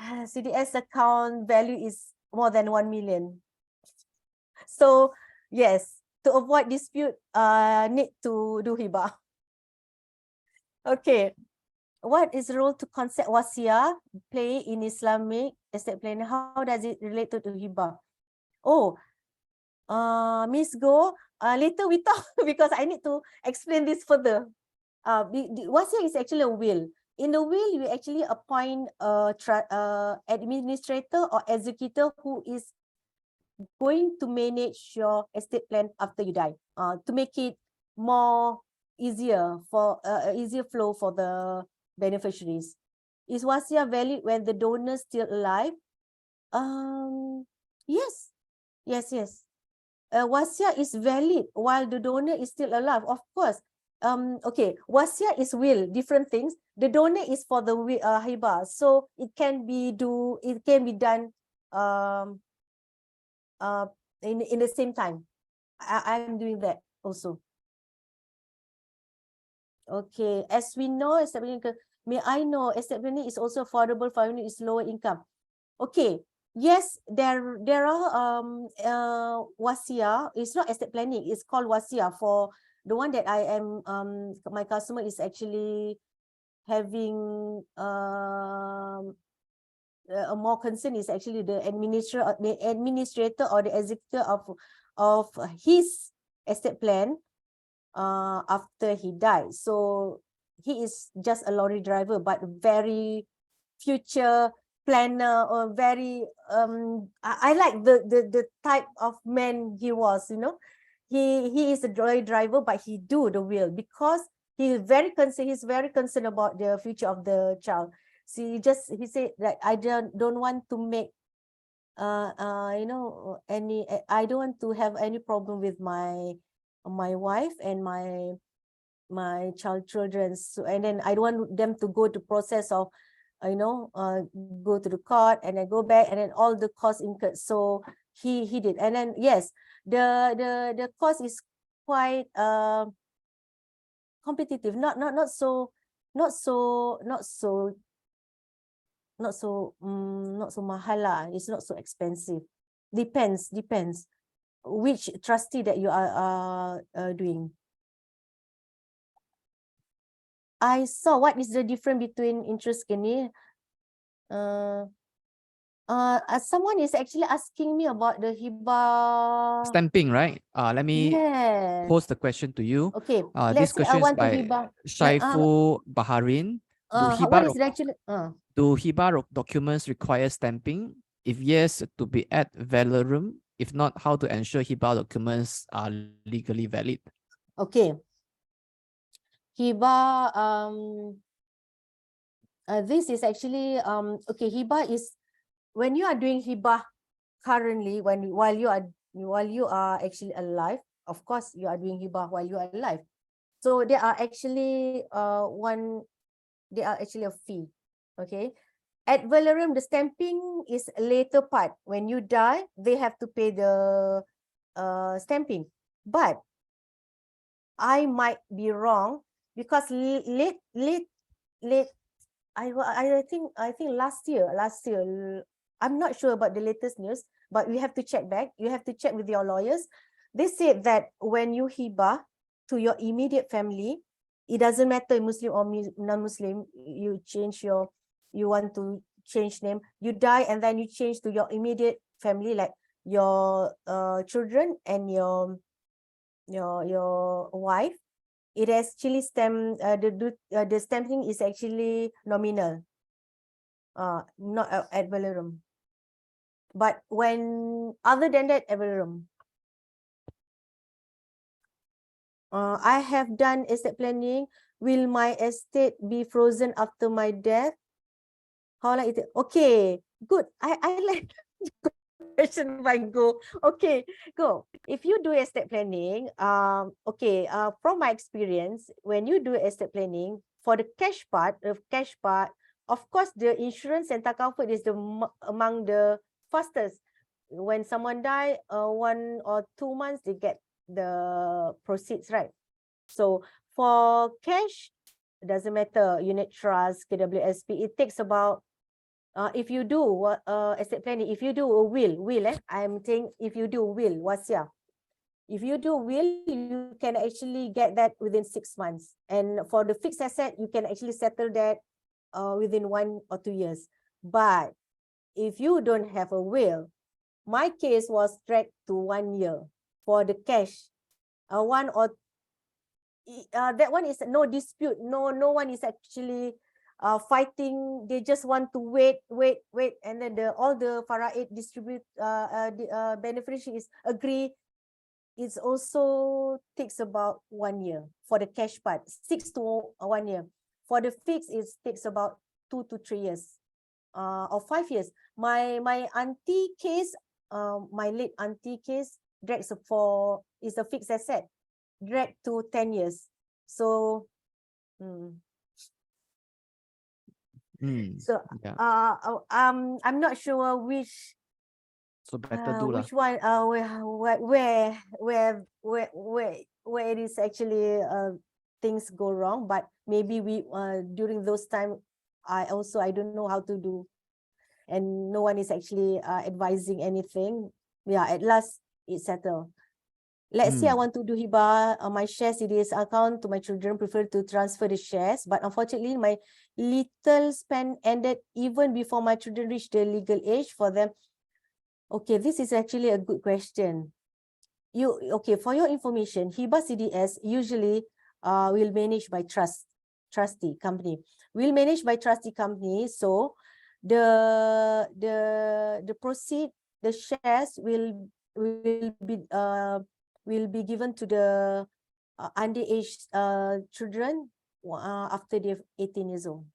CDS account value is more than 1 million. So yes, to avoid dispute, need to do hibah. Okay, what is the role to concept wasiah play in Islamic estate planning? How does it relate to hibah? Oh, Miss Go, later we talk because I need to explain this further. Wasiah is actually a will. In the will, you actually appoint a administrator or executor who is going to manage your estate plan after you die, to make it more easier for easier flow for the beneficiaries. Is wasiah valid when the donor is still alive? Yes. Wasiah is valid while the donor is still alive, of course. Okay, wasiah is will, different things. The donor is for the hibah, so it can be done in the same time. I'm doing that also. Okay, as we know, estate planning, may I know estate planning is also affordable for anyone is lower income? Okay, yes, there are wasiah. It's not estate planning, it's called wasiah. For the one that I am my customer is actually having a more concern is actually the administrator or the executor of his estate plan. after he died. So he is just a lorry driver, but very future planner, or very I like the type of man he was, you know. He is a lorry driver, but he do the will because he's very concerned about the future of the child. So he said that I don't want to make you know, I don't want to have any problem with my wife and my children. So, and then I don't want them to go to process of you know, go to the court and then go back and then all the costs incurred. So he did. And then yes, the cost is quite competitive, not so mahal lah. It's not so expensive. Depends which trustee that you are doing. I saw what is the difference between interest gini. Someone is actually asking me about the hibah Stamping, right? Let me yes. pose the question to you. Okay, This let's say I question is want to by hibah. Shaifu Baharin. What is it actually? Do hibah documents require stamping? If yes, to be at valorem. If not, how to ensure hibah documents are legally valid? Okay. Hibah, this is actually okay. Hibah is when you are doing hibah currently, while you are actually alive. Of course, you are doing hibah while you are alive. So there are actually a fee. Okay. At valorem, the stamping is a later part. When you die, they have to pay the stamping. But I might be wrong because late I think last year I'm not sure about the latest news, but we have to check back. You have to check with your lawyers. They said that when you hibah to your immediate family, it doesn't matter Muslim or non-Muslim, you want to change name, you die and then you change to your immediate family, like your children and your wife. It actually the stamping is actually nominal, not ad valorem. But when other than that, ad valorem. I have done estate planning. Will my estate be frozen after my death? How like it? Okay, good. I like question by go. Okay, go. If you do estate planning, okay, from my experience, when you do estate planning, for the cash part, of course, the insurance and comfort is among the fastest. When someone die, 1 or 2 months, they get the proceeds, right? So for cash, it doesn't matter, unit trust, KWSP, it takes about if you do estate planning, if you do a will, I'm saying if you do will, wasiah. If you do will, you can actually get that within 6 months. And for the fixed asset, you can actually settle that within 1 or 2 years. But if you don't have a will, my case was dragged to 1 year for the cash. That one is no dispute. No one is actually fighting. They just want to wait, and then all the faraid beneficiaries agree. It also takes about 1 year for the cash part, 6 to 1 year. For the fixed, it takes about 2 to 3 years, or 5 years. My auntie case, my late auntie case, drags is a fixed asset, dragged to 10 years. So, yeah. I'm not sure which. So better do which one? Where it is actually things go wrong. But maybe we during those time, I don't know how to do, and no one is actually advising anything. Yeah, at last it's settled. Let's say I want to do hibah my shares CDS account to my children, prefer to transfer the shares, but unfortunately my little spend ended even before my children reached the legal age for them. Okay, this is actually a good question. okay, for your information, Hibah CDS usually will manage by trustee company. Will manage by trustee company. So the proceed, the shares will be given to the underage children after they're 18 years old.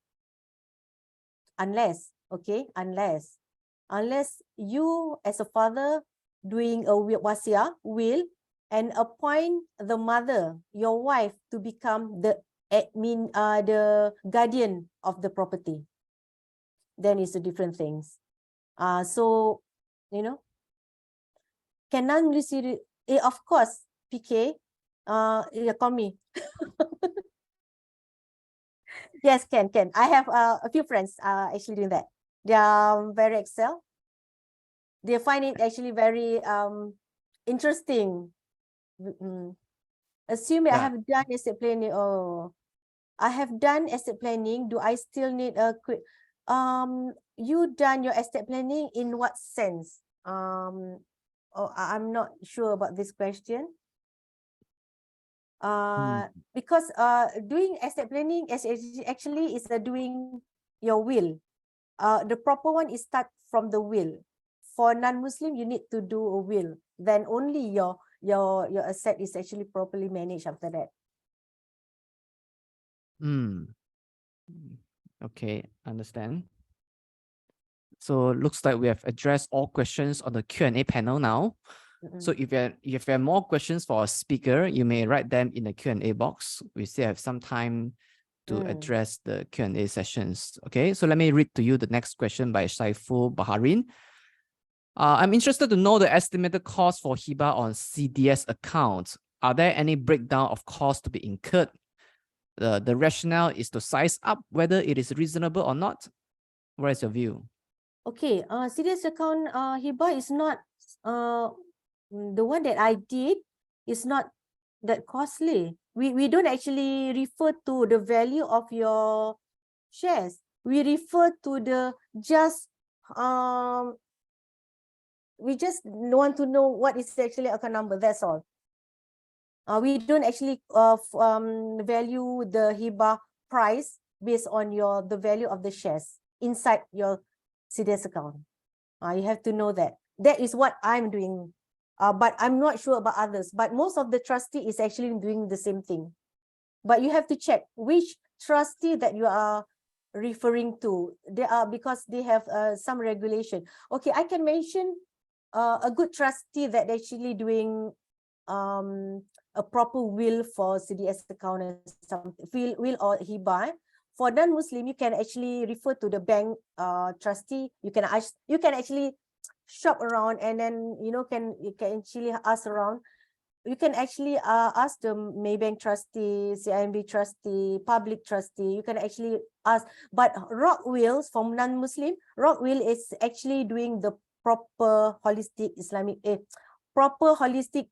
Unless you as a father doing a wasiat will and appoint the mother, your wife, to become the admin, the guardian of the property, then it's a different things. So you know, can non-receive, of course, PK, call me. Yes, can. I have a few friends actually doing that. They are very excel. They find it actually very interesting. Assuming I have done estate planning. Oh, I have done estate planning. Do I still need a quick? You done your estate planning in what sense? I'm not sure about this question. Because doing estate planning actually is doing your will. The proper one is start from the will. For non-Muslim, you need to do a will. Then only your asset is actually properly managed after that. Okay, understand. So looks like we have addressed all questions on the Q&A panel now. So if you have more questions for our speaker, you may write them in the Q&A box. We still have some time to address the Q&A sessions. Okay, so let me read to you the next question by Saiful Baharin. I'm interested to know the estimated cost for Hibah on CDS accounts. Are there any breakdown of costs to be incurred? The rationale is to size up whether it is reasonable or not. What is your view? Okay, CDS account Hibah is not the one that I did is not that costly. We don't actually refer to the value of your shares. We refer to the we just want to know what is actually account number. That's all. We don't actually value the Hibah price based on the value of the shares inside your CDS account. You have to know that. That is what I'm doing. But I'm not sure about others. But most of the trustee is actually doing the same thing. But you have to check which trustee that you are referring to. They are, because they have some regulation. Okay, I can mention a good trustee that actually doing a proper will for CDS account and something, will or Hibah. For non-Muslim, you can actually refer to the bank trustee. You can actually shop around, and then you can actually ask around. You can actually ask the Maybank trustee, CIMB trustee, public trustee. You can actually ask. But Rock Wills for non-Muslim, Rock Will is actually doing the proper holistic Islamic, proper holistic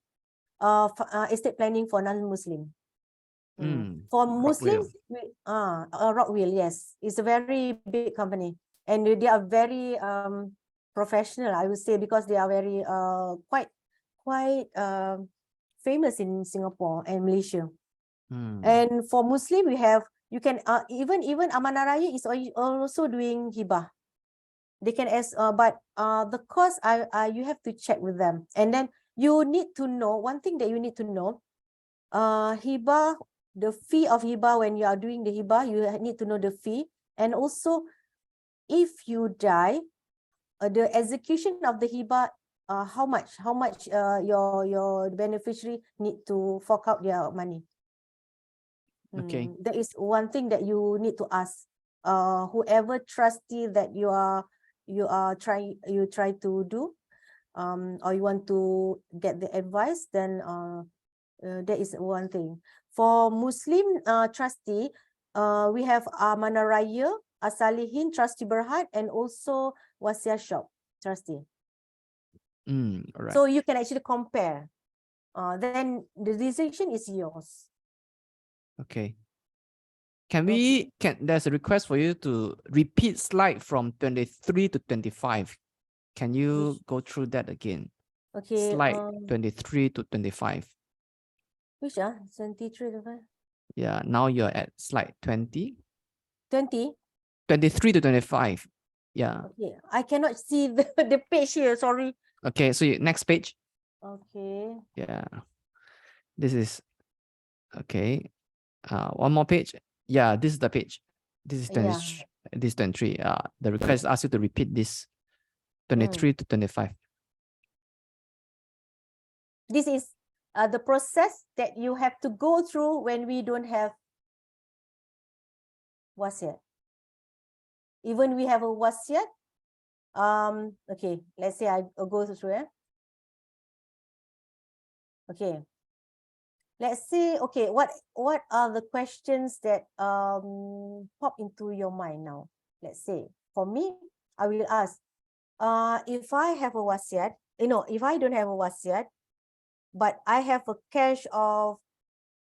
estate planning for non-Muslim. For Muslim, Rock Will, yes, it's a very big company, and they are very professional, I would say, because they are very quite famous in Singapore and Malaysia. And for Muslim, we have, you can even Amanah Raya is also doing Hibah. They can but the cost you have to check with them. And then you need to know one thing that you need to know. Hibah, the fee of Hibah, when you are doing the Hibah, you need to know the fee. And also, if you die, the execution of the Hibah, how much your beneficiary need to fork out their money. Okay. That is one thing that you need to ask whoever trustee that you try to do, or you want to get the advice, then that is one thing. For Muslim trustee, we have Amanah Raya, Asalihin, Trustee Berhad, and also Wasiat Shop trustee. Right. So you can actually compare. Then the decision is yours. Okay. There's a request for you to repeat slide from 23 to 25. Can you go through that again? Okay. Slide 23 to 25. Which 23 to 5? Yeah, now you're at slide 20. 20? 23 to 25. Yeah. Okay. I cannot see the page here. Sorry. Okay, so next page. Okay. Yeah. This is okay. One more page. Yeah, this is the page. This is 20, Yeah. this is 23. The request asks you to repeat this 23 to 25. This is the process that you have to go through when we don't have wasiat. Even we have a wasiat. Okay, let's say I'll go through it. Okay. Let's see. Okay, what are the questions that pop into your mind now? Let's say for me, I will ask, if I have a wasiat, if I don't have a wasiat, but I have a cash of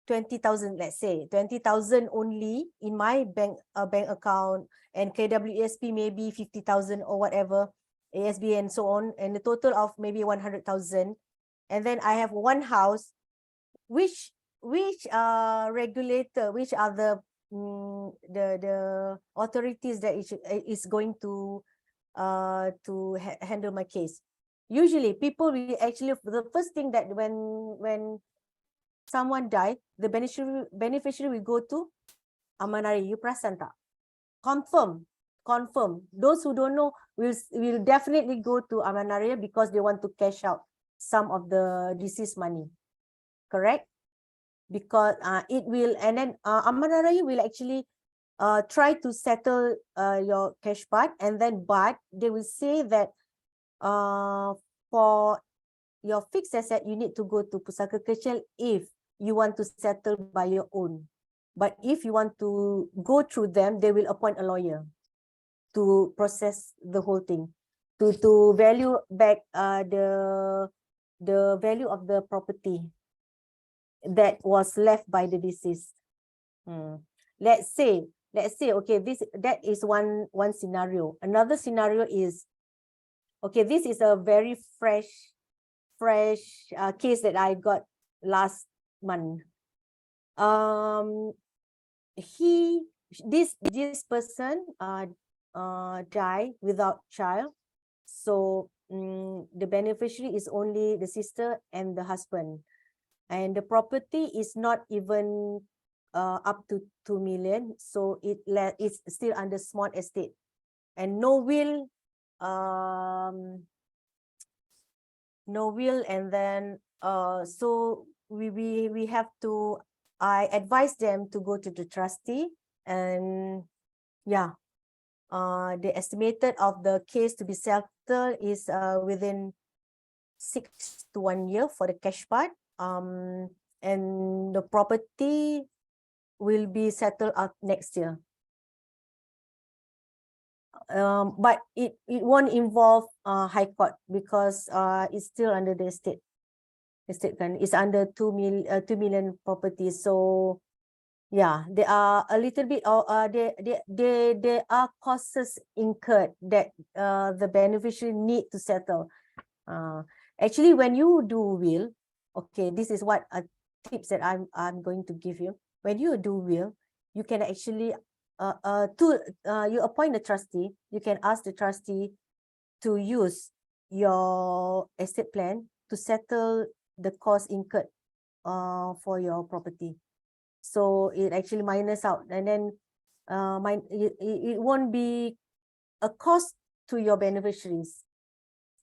20,000, let's say 20,000 only in my bank account, and KWSP maybe 50,000 or whatever, ASB and so on, and the total of maybe 100,000, and then I have one house. Which regulator, which are the authorities that is going to handle my case? Usually people will actually, the first thing that when someone died, the beneficiary will go to Amanari. You perasan tak? Confirm. Those who don't know will definitely go to Amanari because they want to cash out some of the deceased money. Correct? Because it will, and then Amanah Raya will actually try to settle your cash part, and then but they will say that for your fixed asset you need to go to Pusaka Kecil if you want to settle by your own. But if you want to go through them, they will appoint a lawyer to process the whole thing, to value back the value of the property that was left by the deceased. Let's say, okay, that is one scenario. Another scenario is, okay, this is a very fresh case that I got last month. This person died without child, so the beneficiary is only the sister and the husband. And the property is not even up to 2 million, so it's still under small estate, and no will, and then so we have to. I advise them to go to the trustee, and yeah, the estimated of the case to be settled is within 6 to 1 year for the cash part. And the property will be settled out next year. But it won't involve high court because it's still under the estate plan. It's under 2 million properties. So yeah, there are a little bit of there are costs incurred that the beneficiary need to settle. Actually, when you do will, okay, this is what tips that I'm going to give you. When you do will, you can actually you appoint a trustee. You can ask the trustee to use your estate plan to settle the cost incurred for your property. So it actually minus out, and then it won't be a cost to your beneficiaries.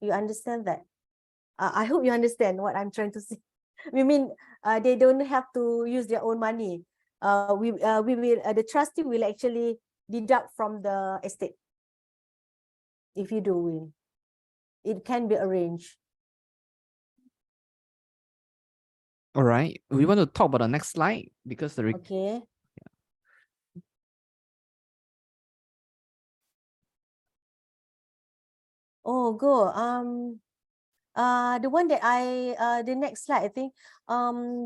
You understand that? I hope you understand what I'm trying to say. We mean they don't have to use their own money. We will the trustee will actually deduct from the estate if you do will. It can be arranged. All right, we want to talk about the next slide because the okay. Oh, go. The one that the next slide, I think.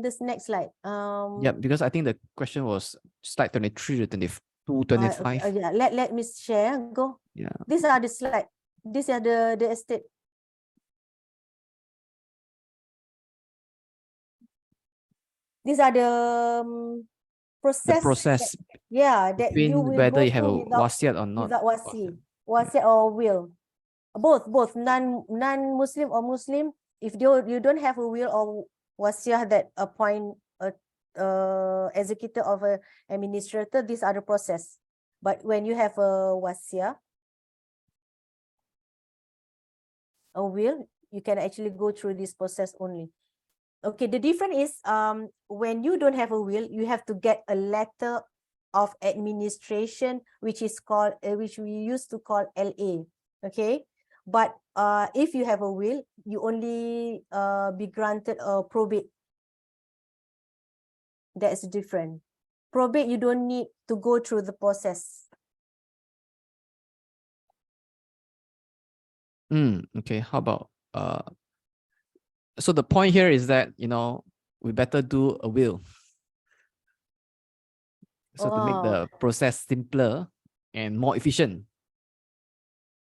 This next slide. Yeah, because I think the question was slide 23 to 25. Yeah, let me share. Go. Yeah. These are the slide. These are the estate. these are the The process. process That you between will whether go you have a through without wasiat or not. wasiat or will. Both non-Muslim or Muslim. If you don't have a will or wasiat that appoint a executor of a administrator, these are the process. But when you have a wasiat, a will, you can actually go through this process only. Okay, the difference is when you don't have a will, you have to get a letter of administration, which is called which we used to call LA. Okay, but if you have a will, you only be granted a probate. That's different. Probate, you don't need to go through the process. Okay, how about so the point here is that, you know, we better do a will. So to make the process simpler and more efficient.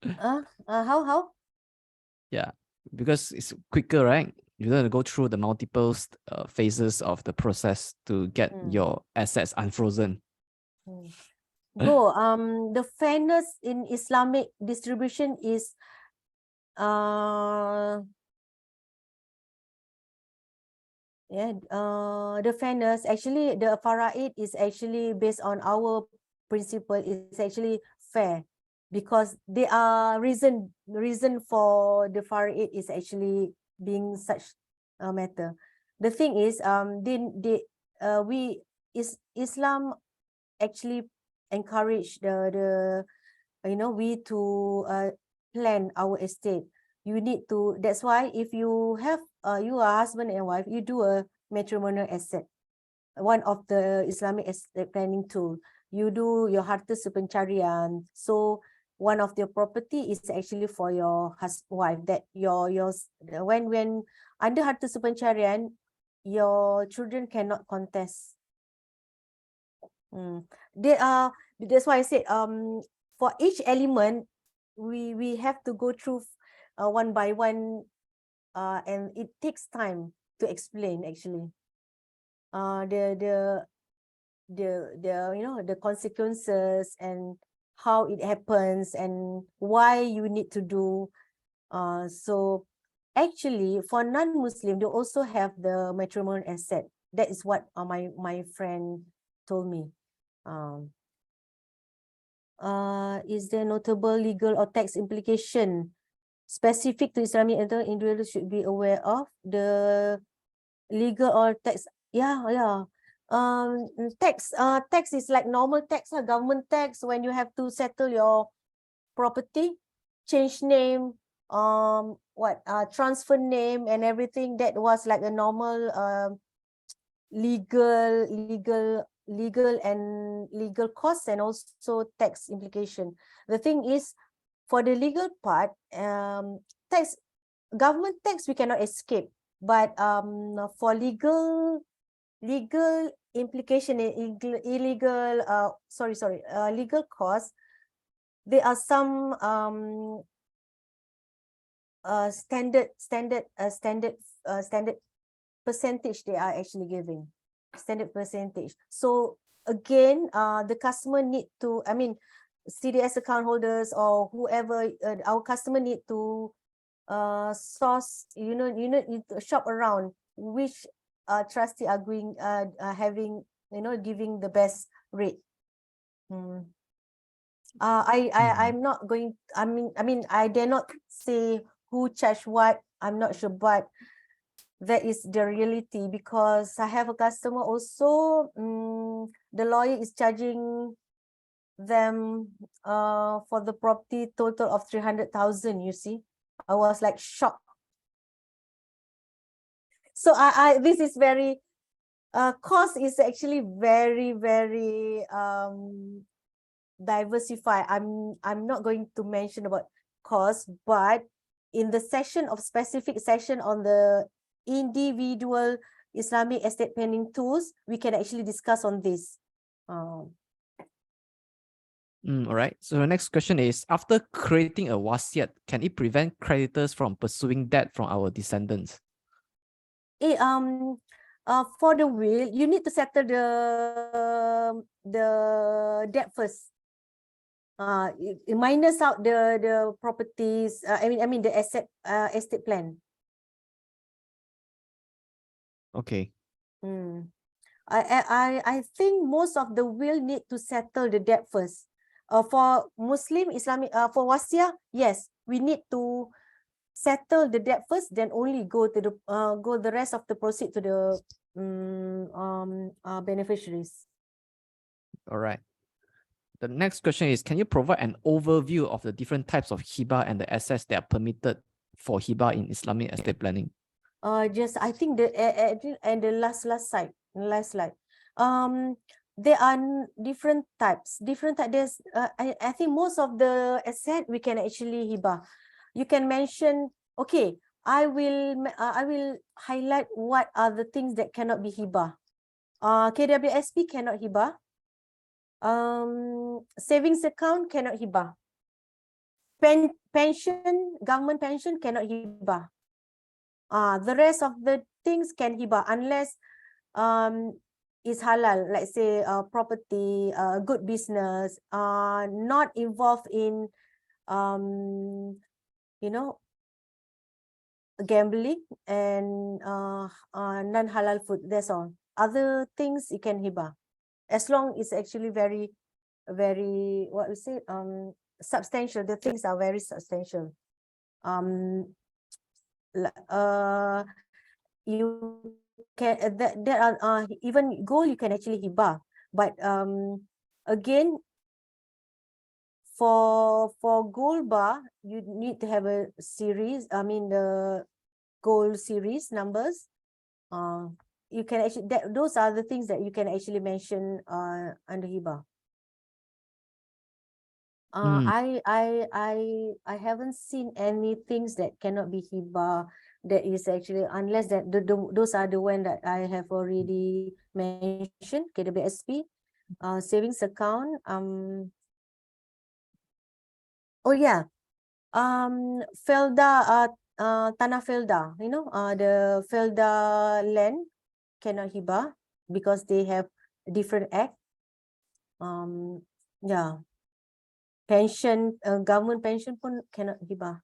How? Yeah, because it's quicker, right? You don't have to go through the multiple phases of the process to get your assets unfrozen. Go. The fairness in Islamic distribution is the fairness, actually the faraid is actually based on our principle, is actually fair, because there are reason for the faraid is actually being such a matter. The thing is Islam actually encourage the we to plan our estate. You need to, that's why if you have you are husband and wife, you do a matrimonial asset, one of the Islamic estate planning tool. You do your harta sepencarian, so one of your property is actually for your wife, that your when under harta sepencarian, your children cannot contest. That's why I said for each element we have to go through one by one, and it takes time to explain actually the the consequences and how it happens and why you need to do. So actually for non-Muslim, they also have the matrimonial asset. That is what my friend told me. Is there notable legal or tax implication specific to Islamic individuals should be aware of? The legal or tax, tax is like normal tax, government tax, when you have to settle your property, change name, transfer name and everything. That was like a normal legal costs and also tax implication. The thing is, for the legal part, government tax we cannot escape, but for legal implication, legal costs, there are some standard percentage they are actually giving, standard percentage. So again, the customer need to, CDS account holders or whoever, our customer need to source, you need to shop around which trustee are going having, giving the best rate. I'm not going, I dare not say who charge what, I'm not sure, but that is the reality, because I have a customer also, the lawyer is charging them for the property total of 300,000, you see. I was like shocked. So this is very, cost is actually very, very diversified. I'm not going to mention about cost, but in the specific session on the individual Islamic estate planning tools, we can actually discuss on this. All right. So the next question is, after creating a wasiat, can it prevent creditors from pursuing debt from our descendants? for the will, you need to settle the debt first. Minus out the properties. I mean the estate plan. Okay. I think most of the will need to settle the debt first. For Muslim Islamic for wasiah, yes, we need to settle the debt first, then only go to the rest of the proceed to the beneficiaries. All right. The next question is, can you provide an overview of the different types of hibah and the assets that are permitted for hibah in Islamic estate planning? Just I think and the last slide. There are different types. There's I think most of the asset we can actually hibah. You can mention, okay, I will highlight what are the things that cannot be hibah. KWSP cannot hibah. Savings account cannot hibah. Pension, government pension cannot hibah. The rest of the things can hibah unless is halal, like say property, good business, not involved in gambling and non-halal food. That's all. Other things you can hibah, as long it's actually very, what we say, substantial. The things are very substantial. You can there are even gold you can actually hibah, but again, for gold bar you need to have a series. I mean the gold series numbers. You can actually those are the things that you can actually mention under hibah. I haven't seen any things that cannot be hibah. That is actually, unless that those are the one that I have already mentioned. KWSP, savings account. Oh yeah, Felda, tanah Felda. The Felda land cannot hibah because they have different act. Yeah. Pension, government pension pun cannot hibah.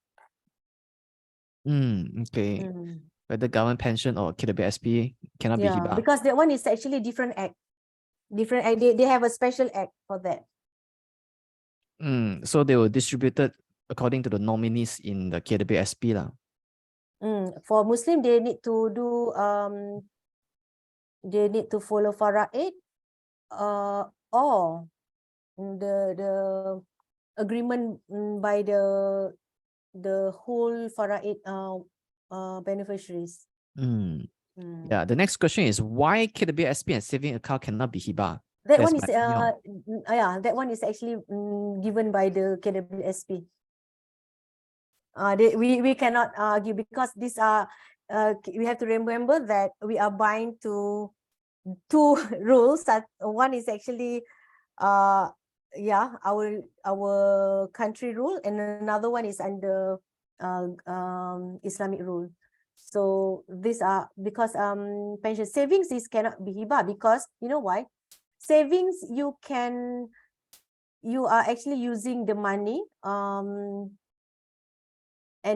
Okay. Whether government pension or KWSP cannot be hibah. Because that one is actually different act. They have a special act for that. So they were distributed according to the nominees in the KWSP lah. For Muslim, they need to do they need to follow faraid, or the agreement by the whole faraid beneficiaries. Yeah. The next question is, why KWSP and saving account cannot be hibah? That one is that one is actually given by the KWSP. We cannot argue because these are we have to remember that we are buying two rules. That one is actually our country rule, and another one is under Islamic rule. So these are because pension savings cannot be hibah, because you know why? Savings you are actually using the money and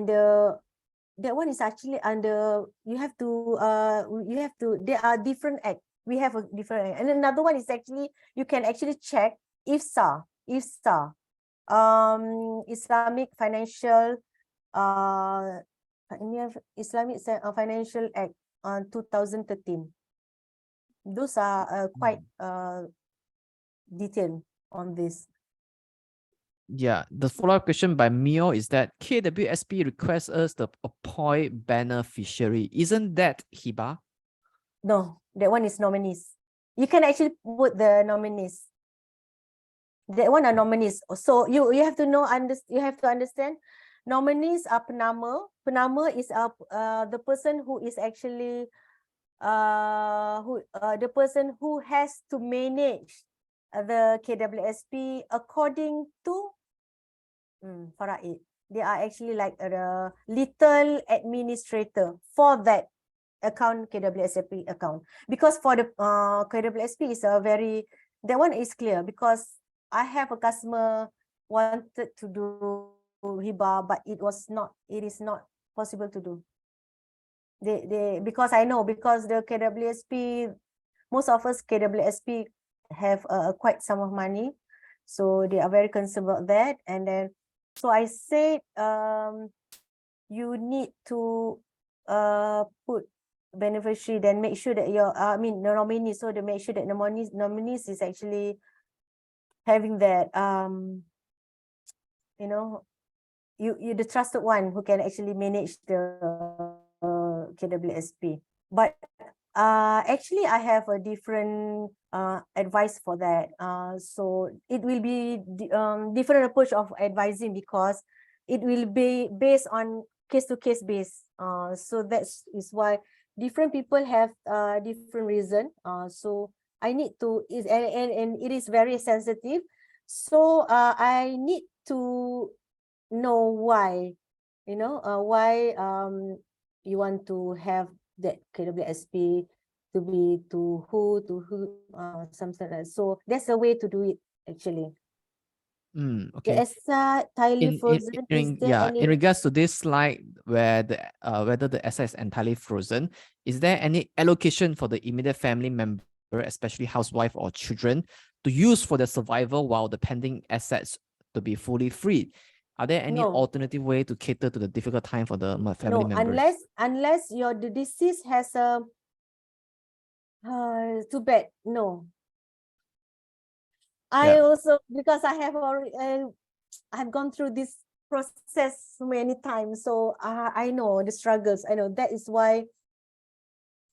that one is actually under there are different act. We have a different act. And another one is actually you can actually check IFSA, Islamic Financial Islamic Financial Act 2013. Those are quite detailed on this. Yeah, the follow-up question by Mio is that KWSP requests us to appoint beneficiary. Isn't that hibah? No, that one is nominees. You can actually put the nominees. That one are nominees. So you have to know, you have to understand. Nominees are penama. Penama is the person who is actually the person who has to manage the KWSP according to faraid. They are actually like a little administrator for that account, KWSP account. Because for the KWSP is a very, that one is clear because I have a customer wanted to do Hibah, but it is not possible to do. Because I know, because the KWSP, most of us KWSP have quite some of money, so they are very concerned about that. And then, so I said, you need to put beneficiary, then make sure that your, the nominee, so to make sure that the nominees is actually having that, you know, you the trusted one who can actually manage the KWSP. But actually I have a different advice for that. So it will be different approach of advising, because it will be based on case-to-case base. So that is why different people have different reason. So I need to, and it is very sensitive. So I need to know why, why you want to have that KWSP to be to who, something like that. So that's a way to do it actually. Okay. The asset entirely frozen. Is there any? In regards to this slide where the whether the asset is entirely frozen, is there any allocation for the immediate family member, especially housewife or children, to use for their survival while the pending assets to be fully freed? Are there any alternative way to cater to the difficult time for the family members? Unless the deceased has a too bad. No. I also, because I have already I've gone through this process many times, so I know the struggles. I know that is why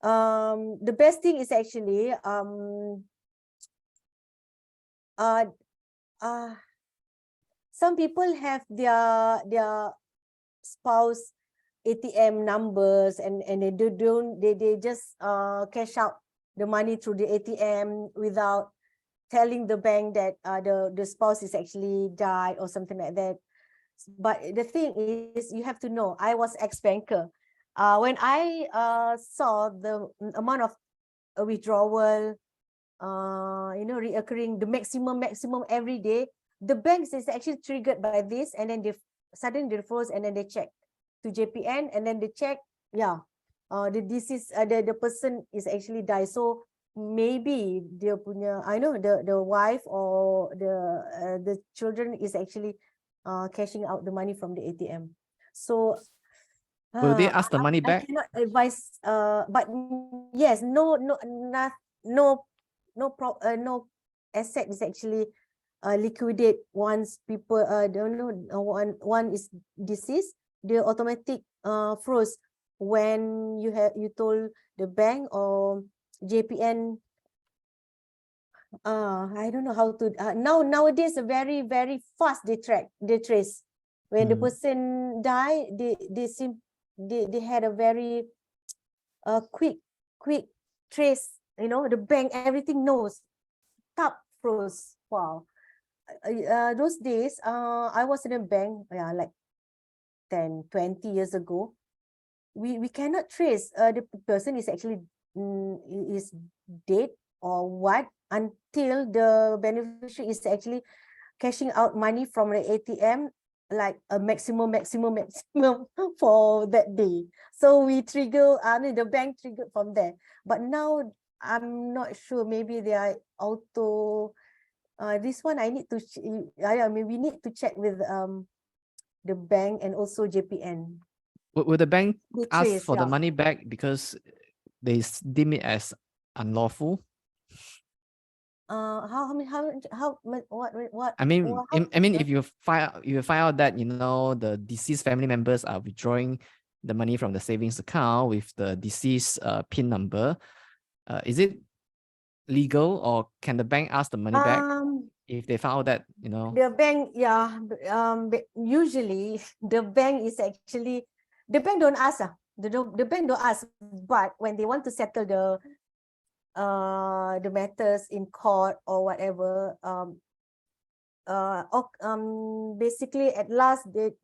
the best thing is actually some people have their spouse ATM numbers, and they just cash out the money through the ATM without telling the bank that the spouse is actually died or something like that. But the thing is, you have to know, I was ex-banker. When I saw the amount of withdrawal, reoccurring, the maximum every day, the banks is actually triggered by this, and then they suddenly they froze, and then they check to JPN, and then they check, the disease, the person is actually died. So maybe dia punya, I know the wife or the children is actually cashing out the money from the ATM. So will they ask the money back? I cannot advise, but yes, no asset is actually liquidate once people one is deceased. The automatic froze when you told the bank or JPN. I don't know how to nowadays very fast they trace. When the person die, they had a very quick trace, the bank, everything knows. Tap froze. Wow. Those days I was in a bank, like 10-20 years ago. We cannot trace the person is actually is dead or what until the beneficiary is actually cashing out money from the ATM, like a maximum for that day. So we trigger, the bank triggered from there. But now I'm not sure, maybe they are auto. This one I need to, we need to check with the bank and also JPN. Will the bank ask for the money back because they deem it as unlawful? What? I mean, if you find out that the deceased family members are withdrawing the money from the savings account with the deceased PIN number, is it legal, or can the bank ask the money back if they found out that the bank? Usually the bank is actually, the bank don't ask. The bank don't ask, but when they want to settle the matters in court or whatever, basically at last the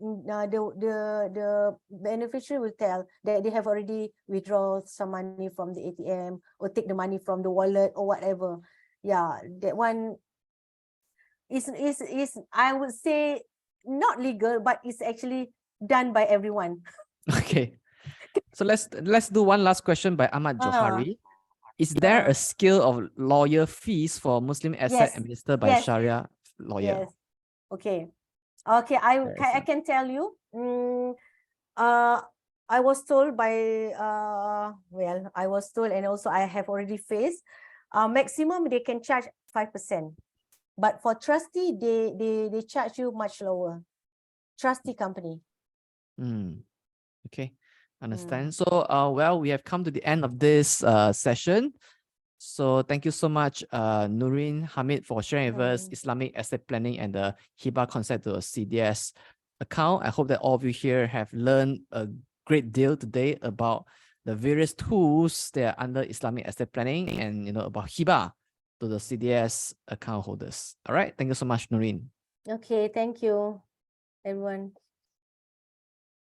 beneficiary will tell that they have already withdrawn some money from the ATM or take the money from the wallet or whatever. Yeah, that one is I would say not legal, but it's actually done by everyone. Okay. So let's do one last question by Ahmad Johari. Is there a scale of lawyer fees for Muslim asset Yes. administered by Yes. Sharia lawyer? Yes. Okay. Okay. I can tell you. I was told by well, I was told, and also I have already faced. Maximum they can charge 5%, but for trustee they charge you much lower. Trustee company. Okay, understand. So well, we have come to the end of this session. So thank you so much, Nurin Hamid, for sharing with us Islamic asset planning and the Hibah concept to a CDS account. I hope that all of you here have learned a great deal today about the various tools that are under Islamic asset planning and about Hibah to the CDS account holders. All right, thank you so much, Nurin. Okay, thank you, everyone.